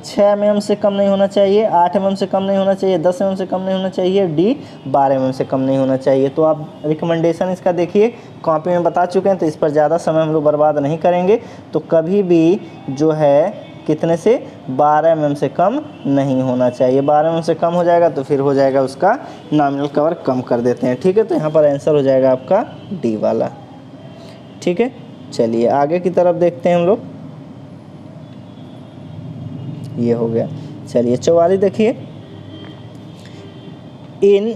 6 mm से कम नहीं होना चाहिए, 8 mm से कम नहीं होना चाहिए, 10 mm से कम नहीं होना चाहिए, D 12 mm से कम नहीं होना चाहिए। तो आप रिकमेंडेशन इसका देखिए, कॉपी में बता चुके हैं, तो इस पर ज़्यादा समय हम लोग बर्बाद नहीं करेंगे। तो कभी भी जो है कितने से, 12 mm से कम नहीं होना चाहिए। 12 mm से कम हो जाएगा तो फिर हो जाएगा उसका नॉमिनल कवर कम कर देते हैं, ठीक है। तो यहाँ पर आंसर हो जाएगा आपका D वाला, ठीक है। चलिए आगे की तरफ देखते हैं हम लोग, ये हो गया। चलिए 44 देखिए। इन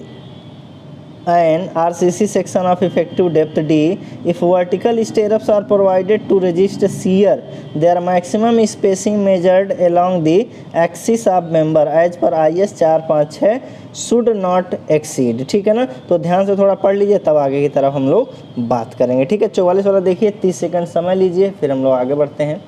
an RCC section of effective depth D, if vertical stirrups are provided to resist shear, their maximum spacing measured along the axis of member as per IS 456 should not exceed। ठीक है ना, तो ध्यान से थोड़ा पढ़ लीजिए, तब आगे की तरफ हम लोग बात करेंगे। ठीक है, 44 वाला देखिए, 30 सेकंड समय लीजिए, फिर हम लोग आगे बढ़ते हैं।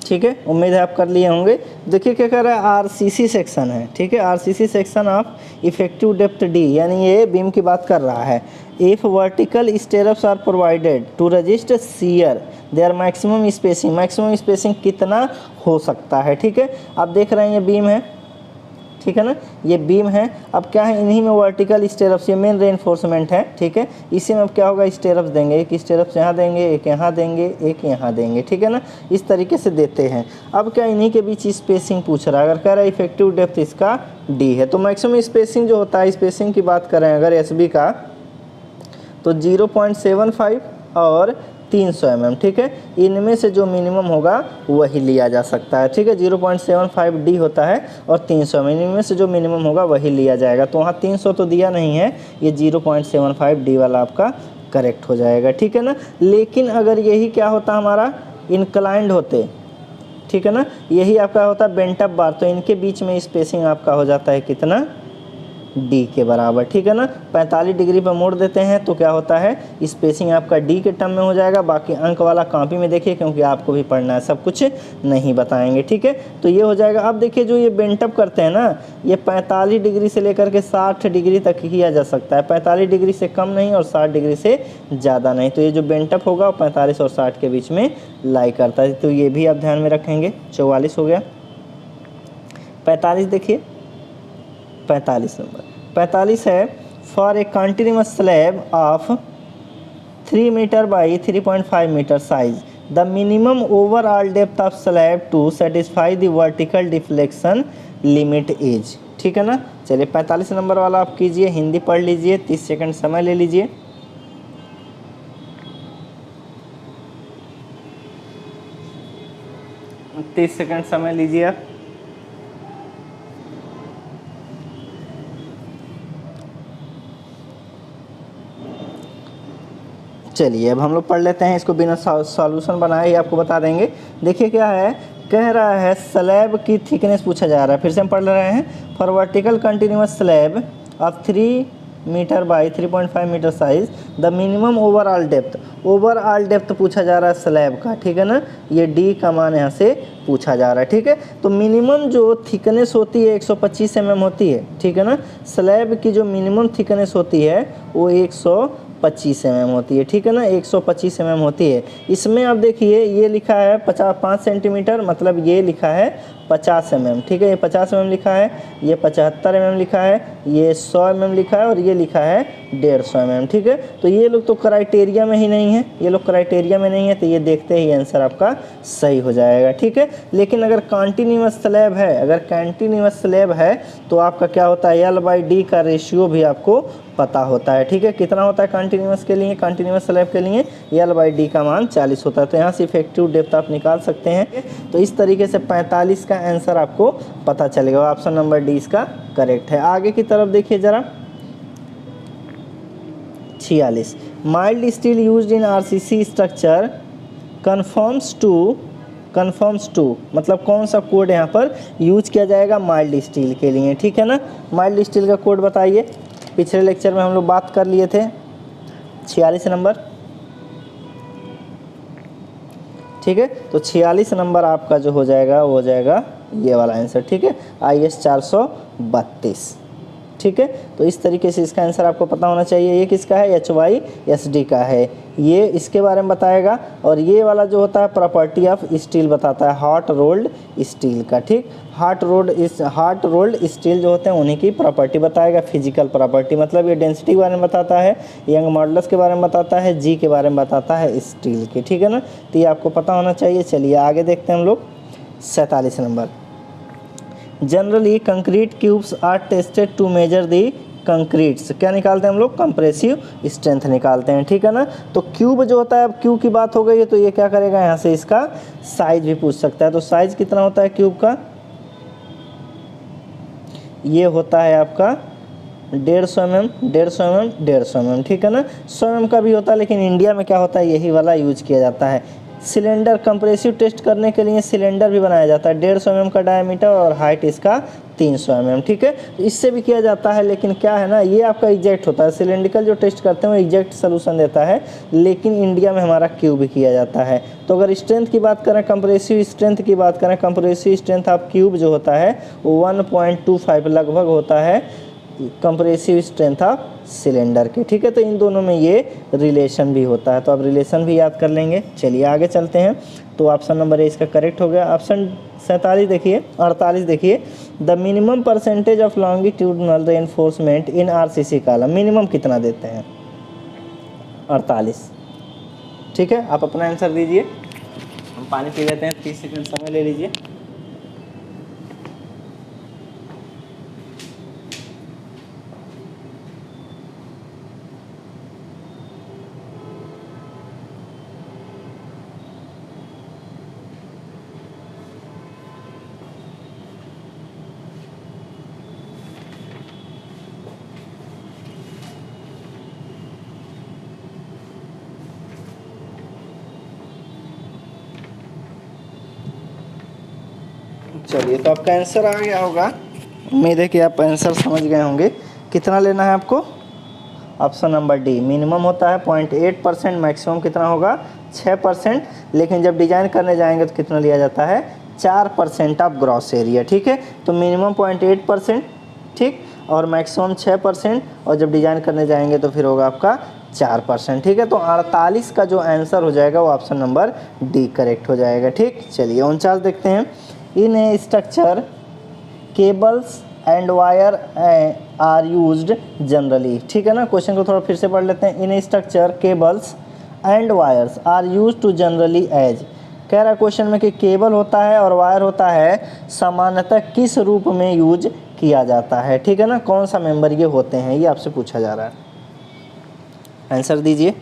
ठीक है, उम्मीद है आप कर लिए होंगे। देखिए क्या कर रहा है, आरसीसी सेक्शन है। ठीक है, RCC section of effective depth d, यानी ये बीम की बात कर रहा है। If vertical stirrups are provided to resist shear, their maximum spacing कितना हो सकता है। ठीक है, आप देख रहे हैं ये बीम है, ठीक है ना, ये बीम है। अब क्या है, इन्हीं में वर्टिकल स्टेरप्स, ये मेन रेनफोर्समेंट है। ठीक है, इसी में अब क्या होगा, स्टेरप्स देंगे, एक स्टेरप्स यहाँ देंगे, एक यहाँ देंगे, एक यहाँ देंगे। ठीक है ना, इस तरीके से देते हैं। अब क्या इन्हीं के बीच स्पेसिंग पूछ रहा है। अगर कह रहा है इफेक्टिव डेप्थ इसका डी है, तो मैक्सिमम स्पेसिंग जो होता है, स्पेसिंग की बात करें अगर एसबी का, तो 0.75 और 300 mm। ठीक है, इनमें से जो मिनिमम होगा वही लिया जा सकता है। ठीक है, 0.75 डी होता है और 300 mm, इनमें से जो मिनिमम होगा वही लिया जाएगा। तो वहाँ 300 तो दिया नहीं है, ये 0.75 डी वाला आपका करेक्ट हो जाएगा। ठीक है ना, लेकिन अगर यही क्या होता हमारा, इनक्लाइंड होते, ठीक है ना, यही आपका होता है बेंट अप बार, तो इनके बीच में स्पेसिंग आपका हो जाता है कितना, डी के बराबर। ठीक है ना, 45 डिग्री पर मोड़ देते हैं तो क्या होता है, स्पेसिंग आपका डी के टर्म में हो जाएगा। बाकी अंक वाला कॉपी में देखिए, क्योंकि आपको भी पढ़ना है, सब कुछ नहीं बताएंगे। ठीक है, तो ये हो जाएगा। अब देखिए जो ये बेंटअप करते हैं ना, ये 45 डिग्री से लेकर के 60 डिग्री तक किया जा सकता है, 45 डिग्री से कम नहीं और 60 डिग्री से ज़्यादा नहीं। तो ये जो बेंटअप होगा वो 45 और 60 के बीच में लाई करता है, तो ये भी आप ध्यान में रखेंगे। 44 हो गया। 45 देखिए, 45 नंबर 45 है, for a continuous slab of 3 metre by 3.5 metre size, the minimum overall depth of slab to satisfy the vertical deflection limit is. ठीक है ना, चलिए 45 नंबर वाला आप कीजिए, हिंदी पढ़ लीजिए, 30 सेकंड समय ले लीजिए। तीस सेकंड समय लीजिए आप। चलिए अब हम लोग पढ़ लेते हैं इसको, बिना सॉल्यूशन बनाए ही आपको बता देंगे। देखिए क्या है, कह रहा है स्लैब की थिकनेस पूछा जा रहा है, फिर से हम पढ़ रहे हैं। For vertical continuous slab of 3 metre by 3.5 metre size, the minimum overall depth पूछा जा रहा है स्लैब का। ठीक है ना, ये डी का मान यहाँ से पूछा जा रहा है। ठीक है, तो मिनिमम जो थिकनेस होती है 125 mm होती है। ठीक है ना, स्लैब की जो मिनिमम थिकनेस होती है वो 125 mm होती है। ठीक है ना, 125 mm होती है। इसमें आप देखिए ये लिखा है 5 सेंटीमीटर, मतलब ये लिखा है 50 mm। ठीक है, ये 50 mm लिखा है, ये 75 mm लिखा है, ये 100 mm लिखा है और ये लिखा है 150 mm। ठीक है, तो ये लोग तो क्राइटेरिया में ही नहीं है, ये लोग क्राइटेरिया में नहीं है, तो ये देखते ही आंसर आपका सही हो जाएगा। ठीक है, लेकिन अगर कंटिन्यूअस स्लैब है, अगर कंटिन्यूअस स्लैब है तो आपका क्या होता है, L/D का रेशियो भी आपको पता होता है। ठीक है, कितना होता है कंटिन्यूअस के लिए, कंटिन्यूअस स्लैब के लिए L/D का मान 40 होता है। तो यहाँ से इफेक्टिव डेप्थ आप निकाल सकते हैं। तो इस तरीके से 45 का आंसर आपको पता चलेगा। ऑप्शन नंबर डी इसका करेक्ट है। आगे की तरफ देखिए जरा, 46, mild steel used in RCC structure conforms to, मतलब कौन सा कोड यहाँ पर यूज किया जाएगा माइल्ड स्टील के लिए। ठीक है ना, माइल्ड स्टील का कोड बताइए, पिछले लेक्चर में हम लोग बात कर लिए थे। 46 नंबर, ठीक है, तो 46 नंबर आपका जो हो जाएगा वो हो जाएगा ये वाला आंसर। ठीक है, IS 432। ठीक है। तो इस तरीके से इसका आंसर आपको पता होना चाहिए। ये किसका है, HYSD का है, ये इसके बारे में बताएगा। और ये वाला जो होता है प्रॉपर्टी ऑफ स्टील बताता है, हॉट रोल्ड स्टील का, ठीक। हॉट रोल्ड स्टील जो होते हैं उन्हीं की प्रॉपर्टी बताएगा, फिजिकल प्रॉपर्टी, मतलब ये डेंसिटी के बारे में बताता है, यंग मॉडुलस के बारे में बताता है, जी के बारे में बताता है स्टील के, ठीक है ना। तो ये आपको पता होना चाहिए। चलिए आगे देखते हैं हम लोग 47 नंबर। Generally concrete cubes are tested to measure the concretes, क्या निकालते हैं हम लोग, कंप्रेसिव स्ट्रेंथ निकालते हैं, ठीक है ना। तो क्यूब जो होता है, अब क्यूब की बात हो गई है तो ये क्या करेगा, यहाँ से इसका साइज भी पूछ सकता है। तो साइज कितना होता है क्यूब का, ये होता है आपका 150 mm, 150 mm, 150 mm, ठीक है ना। 100 mm का भी होता है, लेकिन इंडिया में क्या होता है, यही वाला यूज किया जाता है। सिलेंडर कंप्रेसिव टेस्ट करने के लिए सिलेंडर भी बनाया जाता है, 150 mm का डायमीटर और हाइट इसका 300 mm, ठीक है। इससे भी किया जाता है, लेकिन क्या है ना, ये आपका एग्जैक्ट होता है। सिलेंड्रिकल जो टेस्ट करते हैं वो एग्जैक्ट सोल्यूशन देता है, लेकिन इंडिया में हमारा क्यूब भी किया जाता है। तो अगर स्ट्रेंथ की बात करें, कंप्रेसिव स्ट्रेंथ की बात करें, कंप्रेसिव स्ट्रेंथ ऑफ क्यूब जो होता है वो 1.25 लगभग होता है कंप्रेसिव स्ट्रेंथ ऑफ सिलेंडर के, ठीक है। तो इन दोनों में ये रिलेशन भी होता है, तो आप रिलेशन भी याद कर लेंगे। चलिए आगे चलते हैं। तो ऑप्शन नंबर ए इसका करेक्ट हो गया। ऑप्शन 47 देखिए, 48 देखिए, the minimum percentage of longitudinal reinforcement in RCC column, minimum कितना देते हैं, 48, ठीक है। आप अपना आंसर दीजिए, हम पानी पी लेते हैं, 30 सेकंड समय ले लीजिए। चलिए, तो आपका आंसर आ गया होगा, उम्मीद है कि आप आंसर समझ गए होंगे। कितना लेना है आपको, ऑप्शन नंबर डी, मिनिमम होता है 0.8%, मैक्सिमम कितना होगा 6%, लेकिन जब डिजाइन करने जाएंगे तो कितना लिया जाता है 4% ऑफ ग्रॉस एरिया, ठीक है। तो मिनिमम 0.8%, ठीक, और मैक्सिमम 6%, और जब डिजाइन करने जाएंगे तो फिर होगा आपका 4%, ठीक है। तो 48 का जो आंसर हो जाएगा वो ऑप्शन नंबर डी करेक्ट हो जाएगा, ठीक। चलिए 49 देखते हैं। In a structure cables and wire are used generally, ठीक है ना। क्वेश्चन को थोड़ा फिर से पढ़ लेते हैं। In a structure cables and wires are used to generally as, कह रहा क्वेश्चन में कि केबल होता है और वायर होता है, सामान्यतः किस रूप में यूज किया जाता है, ठीक है ना। कौन सा मेंबर ये होते हैं, ये आपसे पूछा जा रहा है, आंसर दीजिए।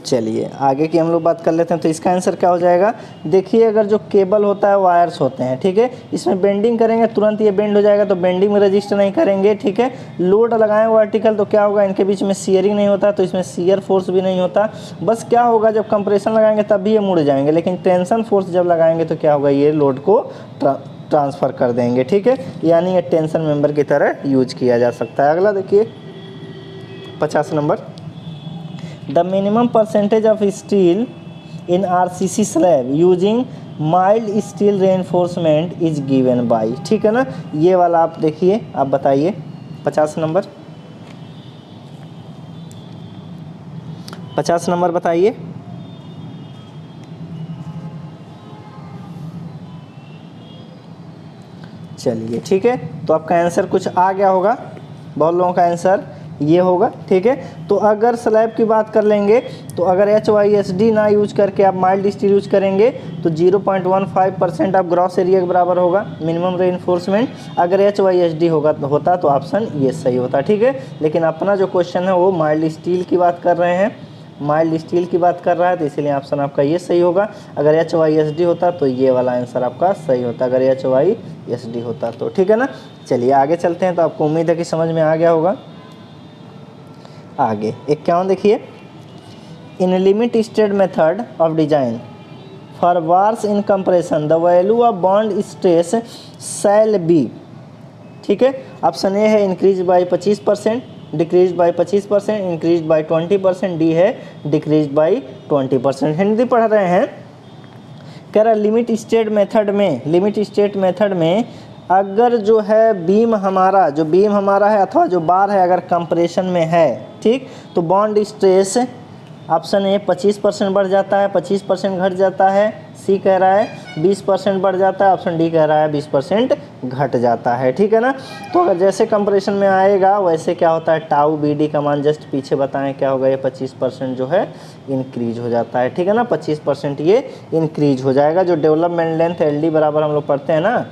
चलिए आगे की हम लोग बात कर लेते हैं। तो इसका आंसर क्या हो जाएगा, देखिए अगर जो केबल होता है वायर्स होते हैं, ठीक है, इसमें बेंडिंग करेंगे तुरंत ये बेंड हो जाएगा, तो बेंडिंग में रजिस्ट नहीं करेंगे, ठीक है। लोड लगाएं वर्टिकल तो क्या होगा, इनके बीच में शियरिंग नहीं होता, तो इसमें शियर फोर्स भी नहीं होता। बस क्या होगा, जब कंप्रेशन लगाएंगे तब भी ये मुड़ जाएंगे, लेकिन टेंशन फोर्स जब लगाएंगे तो क्या होगा, ये लोड को ट्रांसफ़र कर देंगे, ठीक है। यानी ये टेंशन मेंबर की तरह यूज किया जा सकता है। अगला देखिए 50 number, the minimum percentage of steel in RCC slab using mild steel reinforcement is given by, ठीक है ना। ये वाला आप देखिए, आप बताइए 50 नंबर, 50 नंबर बताइए। चलिए ठीक है, तो आपका आंसर कुछ आ गया होगा, बहुत लोगों का आंसर ये होगा, ठीक है। तो अगर स्लैब की बात कर लेंगे तो अगर HYSD ना यूज करके आप माइल्ड स्टील यूज करेंगे तो 0.15% ऑफ ग्रॉस एरिया के बराबर होगा मिनिमम रेनफोर्समेंट। अगर HYSD होता तो ऑप्शन ये सही होता, ठीक है। लेकिन अपना जो क्वेश्चन है वो माइल्ड स्टील की बात कर रहे हैं, माइल्ड स्टील की बात कर रहा है, तो इसीलिए ऑप्शन आपका ये सही होगा। अगर HYSD होता तो ये वाला आंसर आपका सही होता, अगर HYSD होता तो, ठीक है ना। चलिए आगे चलते हैं, तो आपको उम्मीद है कि समझ में आ गया होगा। आगे 51 देखिए, इन limit state method of design for bars in compression the value of bond stress shall be, ठीक है। ऑप्शन ए है increase by 25%, decrease by 25%, increase by 20%, D है डिक्रीज बाय 20%। हिंदी पढ़ रहे हैं। कह रहा लिमिट स्टेट मेथड में अगर जो है बीम हमारा है अथवा जो बार है अगर कंप्रेशन में है, ठीक, तो बॉन्ड स्ट्रेस ऑप्शन ए 25% बढ़ जाता है, 25% घट जाता है, सी कह रहा है 20% बढ़ जाता है, ऑप्शन डी कह रहा है 20% घट जाता है, ठीक है ना। तो अगर जैसे कंप्रेशन में आएगा वैसे क्या होता है, टाउ बी डी का मान जस्ट पीछे बताएं क्या होगा, ये 25% जो है इंक्रीज हो जाता है, ठीक है ना, 25% ये इंक्रीज हो जाएगा। जो डेवलपमेंट लेंथ एल डी बराबर हम लोग पढ़ते हैं ना,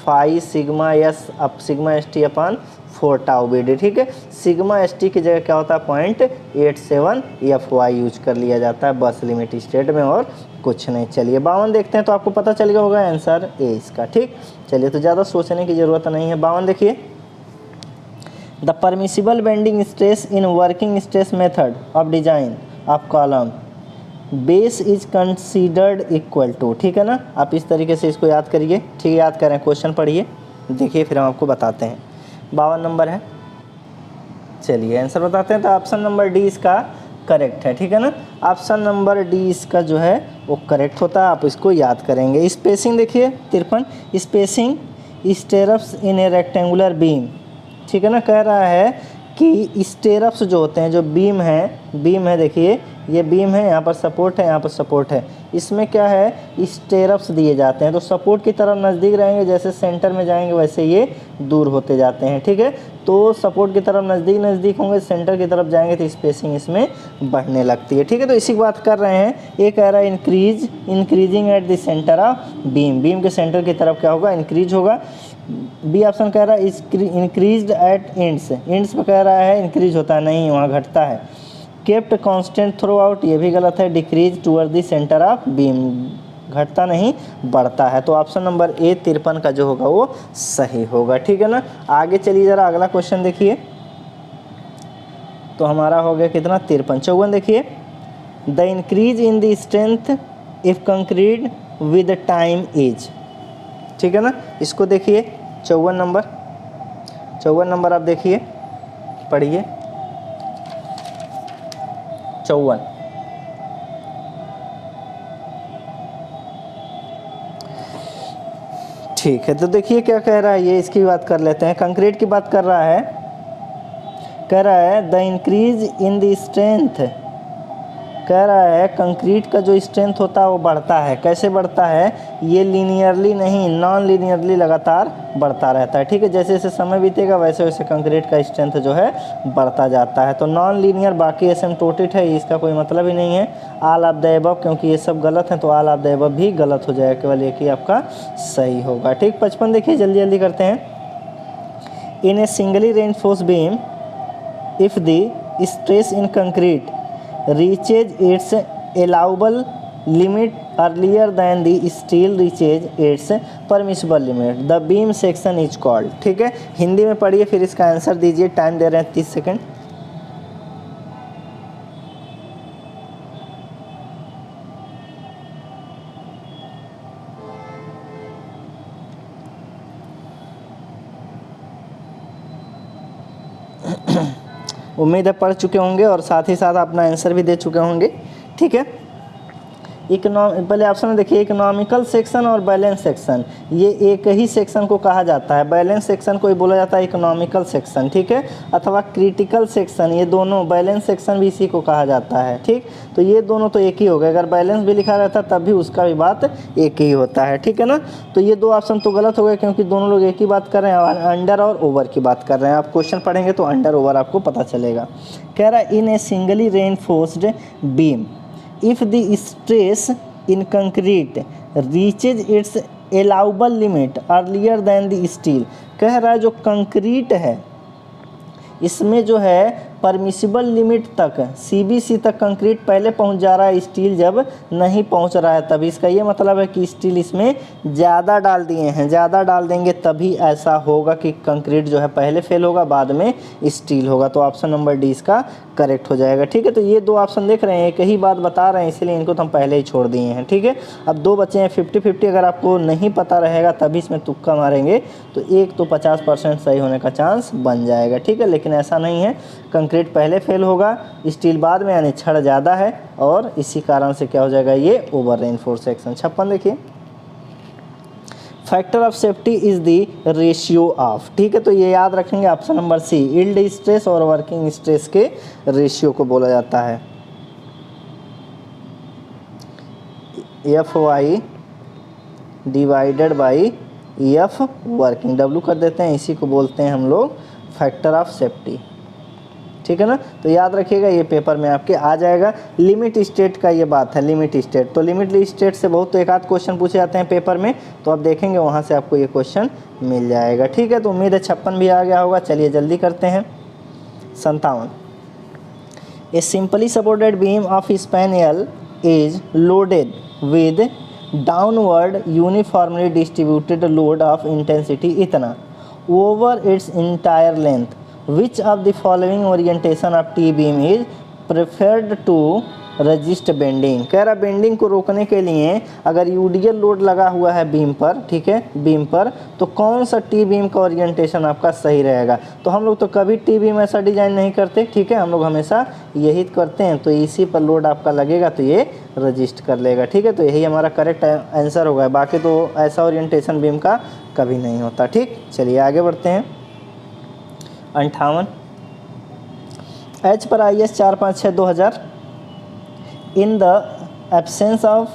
5 sigma s up sigma s t upon 4 tau b d, ठीक है। सिग्मा एस टी की जगह क्या होता है 0.87 एफ वाई यूज कर लिया जाता है बस लिमिट स्टेट में, और कुछ नहीं। चलिए 52 देखते हैं, तो आपको पता चल गया होगा आंसर ए इसका, ठीक। चलिए तो ज़्यादा सोचने की ज़रूरत नहीं है। 52 देखिए, the permissible bending stress in working stress method of design of column base is considered equal to, ठीक है ना। आप इस तरीके से इसको याद करिए, ठीक है, याद करें, क्वेश्चन पढ़िए, देखिए फिर हम आपको बताते हैं। 52 नंबर है। चलिए आंसर बताते हैं। तो ऑप्शन नंबर डी इसका करेक्ट है, ठीक है ना। ऑप्शन नंबर डी इसका जो है वो करेक्ट होता है, आप इसको याद करेंगे। स्पेसिंग देखिए 53, spacing stirrups in a rectangular beam, ठीक है ना। कह रहा है कि स्टेरप्स जो होते हैं, जो बीम है देखिए ये बीम है, यहाँ पर सपोर्ट है, यहाँ पर सपोर्ट है, इसमें क्या है स्टेरप्स दिए जाते हैं। तो सपोर्ट की तरफ नज़दीक रहेंगे, जैसे सेंटर में जाएंगे वैसे ये दूर होते जाते हैं, ठीक है। तो सपोर्ट की तरफ नज़दीक होंगे, सेंटर की तरफ जाएंगे तो स्पेसिंग इसमें बढ़ने लगती है, ठीक है। तो इसी की बात कर रहे हैं। ये कह रहा है increasing at the centre of beam के सेंटर की तरफ क्या होगा, इंक्रीज होगा। बी ऑप्शन कह रहा है इंक्रीज्ड एट एंड्स पे कह रहा है इंक्रीज होता है, नहीं, वहाँ घटता है। केप्ट कांस्टेंट थ्रू आउट, ये भी गलत है। Decrease toward the centre of beam, घटता नहीं बढ़ता है। तो ऑप्शन नंबर ए 53 का जो होगा वो सही होगा, ठीक है ना। आगे चलिए जरा अगला क्वेश्चन देखिए। तो हमारा हो गया कितना 53। 54 देखिए, the increase in the strength if concrete with time is, ठीक है ना। इसको देखिए 54 नंबर आप देखिए, पढ़िए 54। ठीक है, तो देखिए क्या कह रहा है ये, इसकी बात कर लेते हैं। कंक्रीट की बात कर रहा है, कह रहा है the increase in the strength, कह रहा है कंक्रीट का जो स्ट्रेंथ होता है वो बढ़ता है। कैसे बढ़ता है, ये लीनियरली नहीं, नॉन लीनियरली लगातार बढ़ता रहता है, ठीक है। जैसे जैसे समय बीतेगा वैसे वैसे कंक्रीट का स्ट्रेंथ जो है बढ़ता जाता है। तो नॉन लीनियर, बाकी एसिम्प्टोटिक है, इसका कोई मतलब ही नहीं है। ऑल ऑफ द अबव, क्योंकि ये सब गलत है तो ऑल ऑफ द अबव भी गलत हो जाएगा, केवल एक ही आपका सही होगा, ठीक। 55 देखिए, जल्दी जल्दी करते हैं। In a singly reinforced beam if the stress in concrete reaches its allowable limit earlier than the steel reaches its permissible limit, the beam section is called, ठीक है। हिंदी में पढ़िए फिर इसका आंसर दीजिए, टाइम दे रहे हैं 30 सेकेंड। उम्मीद है पढ़ चुके होंगे और साथ ही साथ अपना आंसर भी दे चुके होंगे, ठीक है। पहले ऑप्शन में देखिए, इकोनॉमिकल सेक्शन और बैलेंस सेक्शन, ये एक ही सेक्शन को कहा जाता है। बैलेंस सेक्शन को ही बोला जाता है इकोनॉमिकल सेक्शन, ठीक है, अथवा क्रिटिकल सेक्शन, ये दोनों, बैलेंस सेक्शन भी इसी को कहा जाता है, ठीक। तो ये दोनों तो एक ही हो गए, अगर बैलेंस भी लिखा रहता तब भी उसका भी बात एक ही होता है, ठीक है ना। तो ये दो ऑप्शन तो गलत हो गए, क्योंकि दोनों लोग एक ही बात कर रहे हैं, अंडर और ओवर की बात कर रहे हैं। आप क्वेश्चन पढ़ेंगे तो अंडर ओवर आपको पता चलेगा। कह रहा है in a singly reinforced beam if the stress in concrete reaches its allowable limit earlier than the steel, कह रहा है जो कंक्रीट है इसमें जो है परमिसिबल लिमिट तक सीबीसी तक कंक्रीट पहले पहुंच जा रहा है, स्टील जब नहीं पहुंच रहा है तभी। इसका ये मतलब है कि स्टील इसमें ज़्यादा डाल दिए हैं, ज़्यादा डाल देंगे तभी ऐसा होगा कि कंक्रीट जो है पहले फेल होगा बाद में स्टील होगा। तो ऑप्शन नंबर डी इसका करेक्ट हो जाएगा। ठीक है, तो ये दो ऑप्शन देख रहे हैं, एक ही बात बता रहे हैं, इसलिए इनको तो हम पहले ही छोड़ दिए हैं। ठीक है, अब दो बचे हैं 50-50। अगर आपको नहीं पता रहेगा तभी इसमें तुक्का मारेंगे तो एक तो 50% सही होने का चांस बन जाएगा। ठीक है, लेकिन ऐसा नहीं है, कंक्रीट पहले फेल होगा, स्टील बाद में, यानी छड़ ज़्यादा है और इसी कारण से क्या हो जाएगा, ये ओवर रेनफोर्स सेक्शन। 56 देखिए, factor of safety is the ratio of. ठीक है, तो ये याद रखेंगे, option number C, yield stress और वर्किंग स्ट्रेस के रेशियो को बोला जाता है। F Y divided by F working, W कर देते हैं, इसी को बोलते हैं हम लोग फैक्टर ऑफ सेफ्टी। ठीक है ना, तो याद रखिएगा, ये पेपर में आपके आ जाएगा। लिमिट स्टेट का ये बात है, लिमिट स्टेट, तो लिमिट स्टेट से बहुत तो एक आध क्वेश्चन पूछे जाते हैं पेपर में, तो आप देखेंगे वहाँ से आपको ये क्वेश्चन मिल जाएगा। ठीक है, तो उम्मीद है 56 भी आ गया होगा। चलिए जल्दी करते हैं। 57, a simply supported beam of span l is loaded with downward uniformly distributed load of intensity इतना over its entire length, which of the following orientation of T beam is preferred to resist bending। कह रहा bending को रोकने के लिए अगर UDL load लगा हुआ है बीम पर, ठीक है, बीम पर, तो कौन सा टी बीम का ओरिएंटेशन आपका सही रहेगा। तो हम लोग तो कभी टी बीम ऐसा डिजाइन नहीं करते, ठीक है, हम लोग हमेशा यही करते हैं, तो इसी पर लोड आपका लगेगा तो ये रजिस्ट कर लेगा। ठीक है, तो यही हमारा करेक्ट आंसर होगा, बाकी तो ऐसा ओरिएंटेशन बीम का कभी नहीं होता। ठीक, चलिए आगे बढ़ते हैं। 58, एच पर IS 456/2000, in the absence of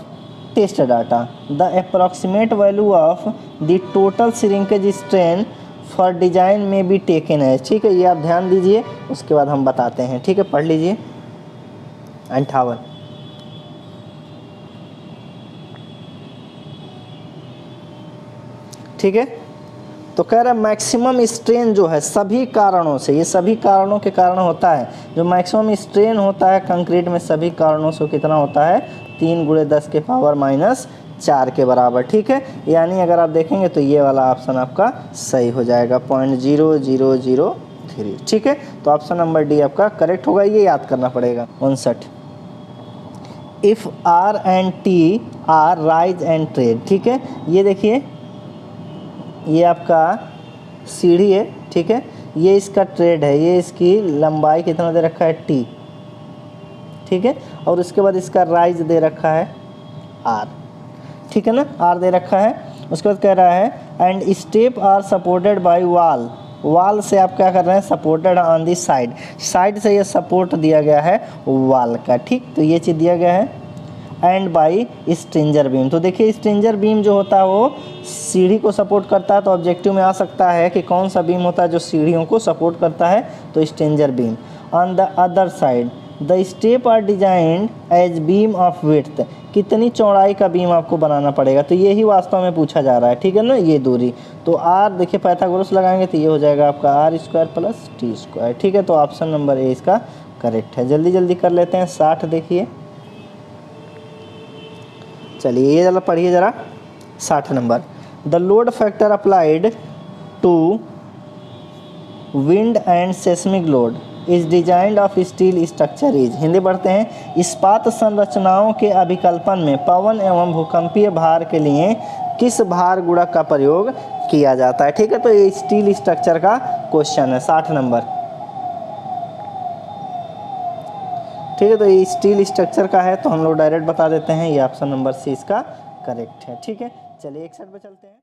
test data the approximate value of the total shrinkage strain for design may be taken है। ठीक है, ये आप ध्यान दीजिए, उसके बाद हम बताते हैं। ठीक है, पढ़ लीजिए। 58, ठीक है, तो कह रहा है मैक्सिमम स्ट्रेन जो है सभी कारणों से, ये सभी कारणों के कारण होता है, जो मैक्सिमम स्ट्रेन होता है कंक्रीट में सभी कारणों से कितना होता है, 3 × 10⁻⁴ के बराबर। ठीक है, यानी अगर आप देखेंगे तो ये वाला ऑप्शन आपका सही हो जाएगा, 0.0003। ठीक है, तो ऑप्शन नंबर डी आपका करेक्ट होगा, ये याद करना पड़ेगा। 59, if R and T are rise and tread. ठीक है, ये देखिए, ये आपका सीढ़ी है, ठीक है, ये इसका ट्रेड है, ये इसकी लंबाई कितना दे रखा है, T। ठीक है, और उसके बाद इसका राइज दे रखा है R। ठीक है ना, R दे रखा है। उसके बाद कह रहा है and step are supported by wall, wall से आप क्या कर रहे हैं, supported on the side, side से ये सपोर्ट दिया गया है वॉल का। ठीक, तो ये चीज़ दिया गया है। एंड बाई स्ट्रिंजर बीम, तो देखिए स्ट्रिंजर बीम जो होता है वो सीढ़ी को सपोर्ट करता है, तो ऑब्जेक्टिव में आ सकता है कि कौन सा बीम होता है जो सीढ़ियों को सपोर्ट करता है, तो stringer beam. On the other side the step are designed as beam of width, कितनी चौड़ाई का बीम आपको बनाना पड़ेगा, तो यही वास्तव में पूछा जा रहा है। ठीक है ना, ये दूरी, तो आर देखिए पाइथागोरस लगाएंगे तो ये हो जाएगा आपका R² + T²। ठीक है, तो ऑप्शन नंबर ए इसका करेक्ट है। जल्दी जल्दी कर लेते हैं। 60 देखिए, चलिए ये जरा पढ़िए जरा। 60 number, the load factor applied to wind and seismic load is designed of steel structure is. Hindi पढ़ते हैं, इस्पात संरचनाओं के अभिकल्पन में पवन एवं भूकंपीय भार के लिए किस भार गुणक का प्रयोग किया जाता है। ठीक है, तो ये स्टील स्ट्रक्चर का क्वेश्चन है। 60 नंबर, ठीक है, तो ये स्टील स्ट्रक्चर का है, तो हम लोग डायरेक्ट बता देते हैं, ये ऑप्शन नंबर सी इसका करेक्ट है। ठीक है, चलिए 61 पे चलते हैं।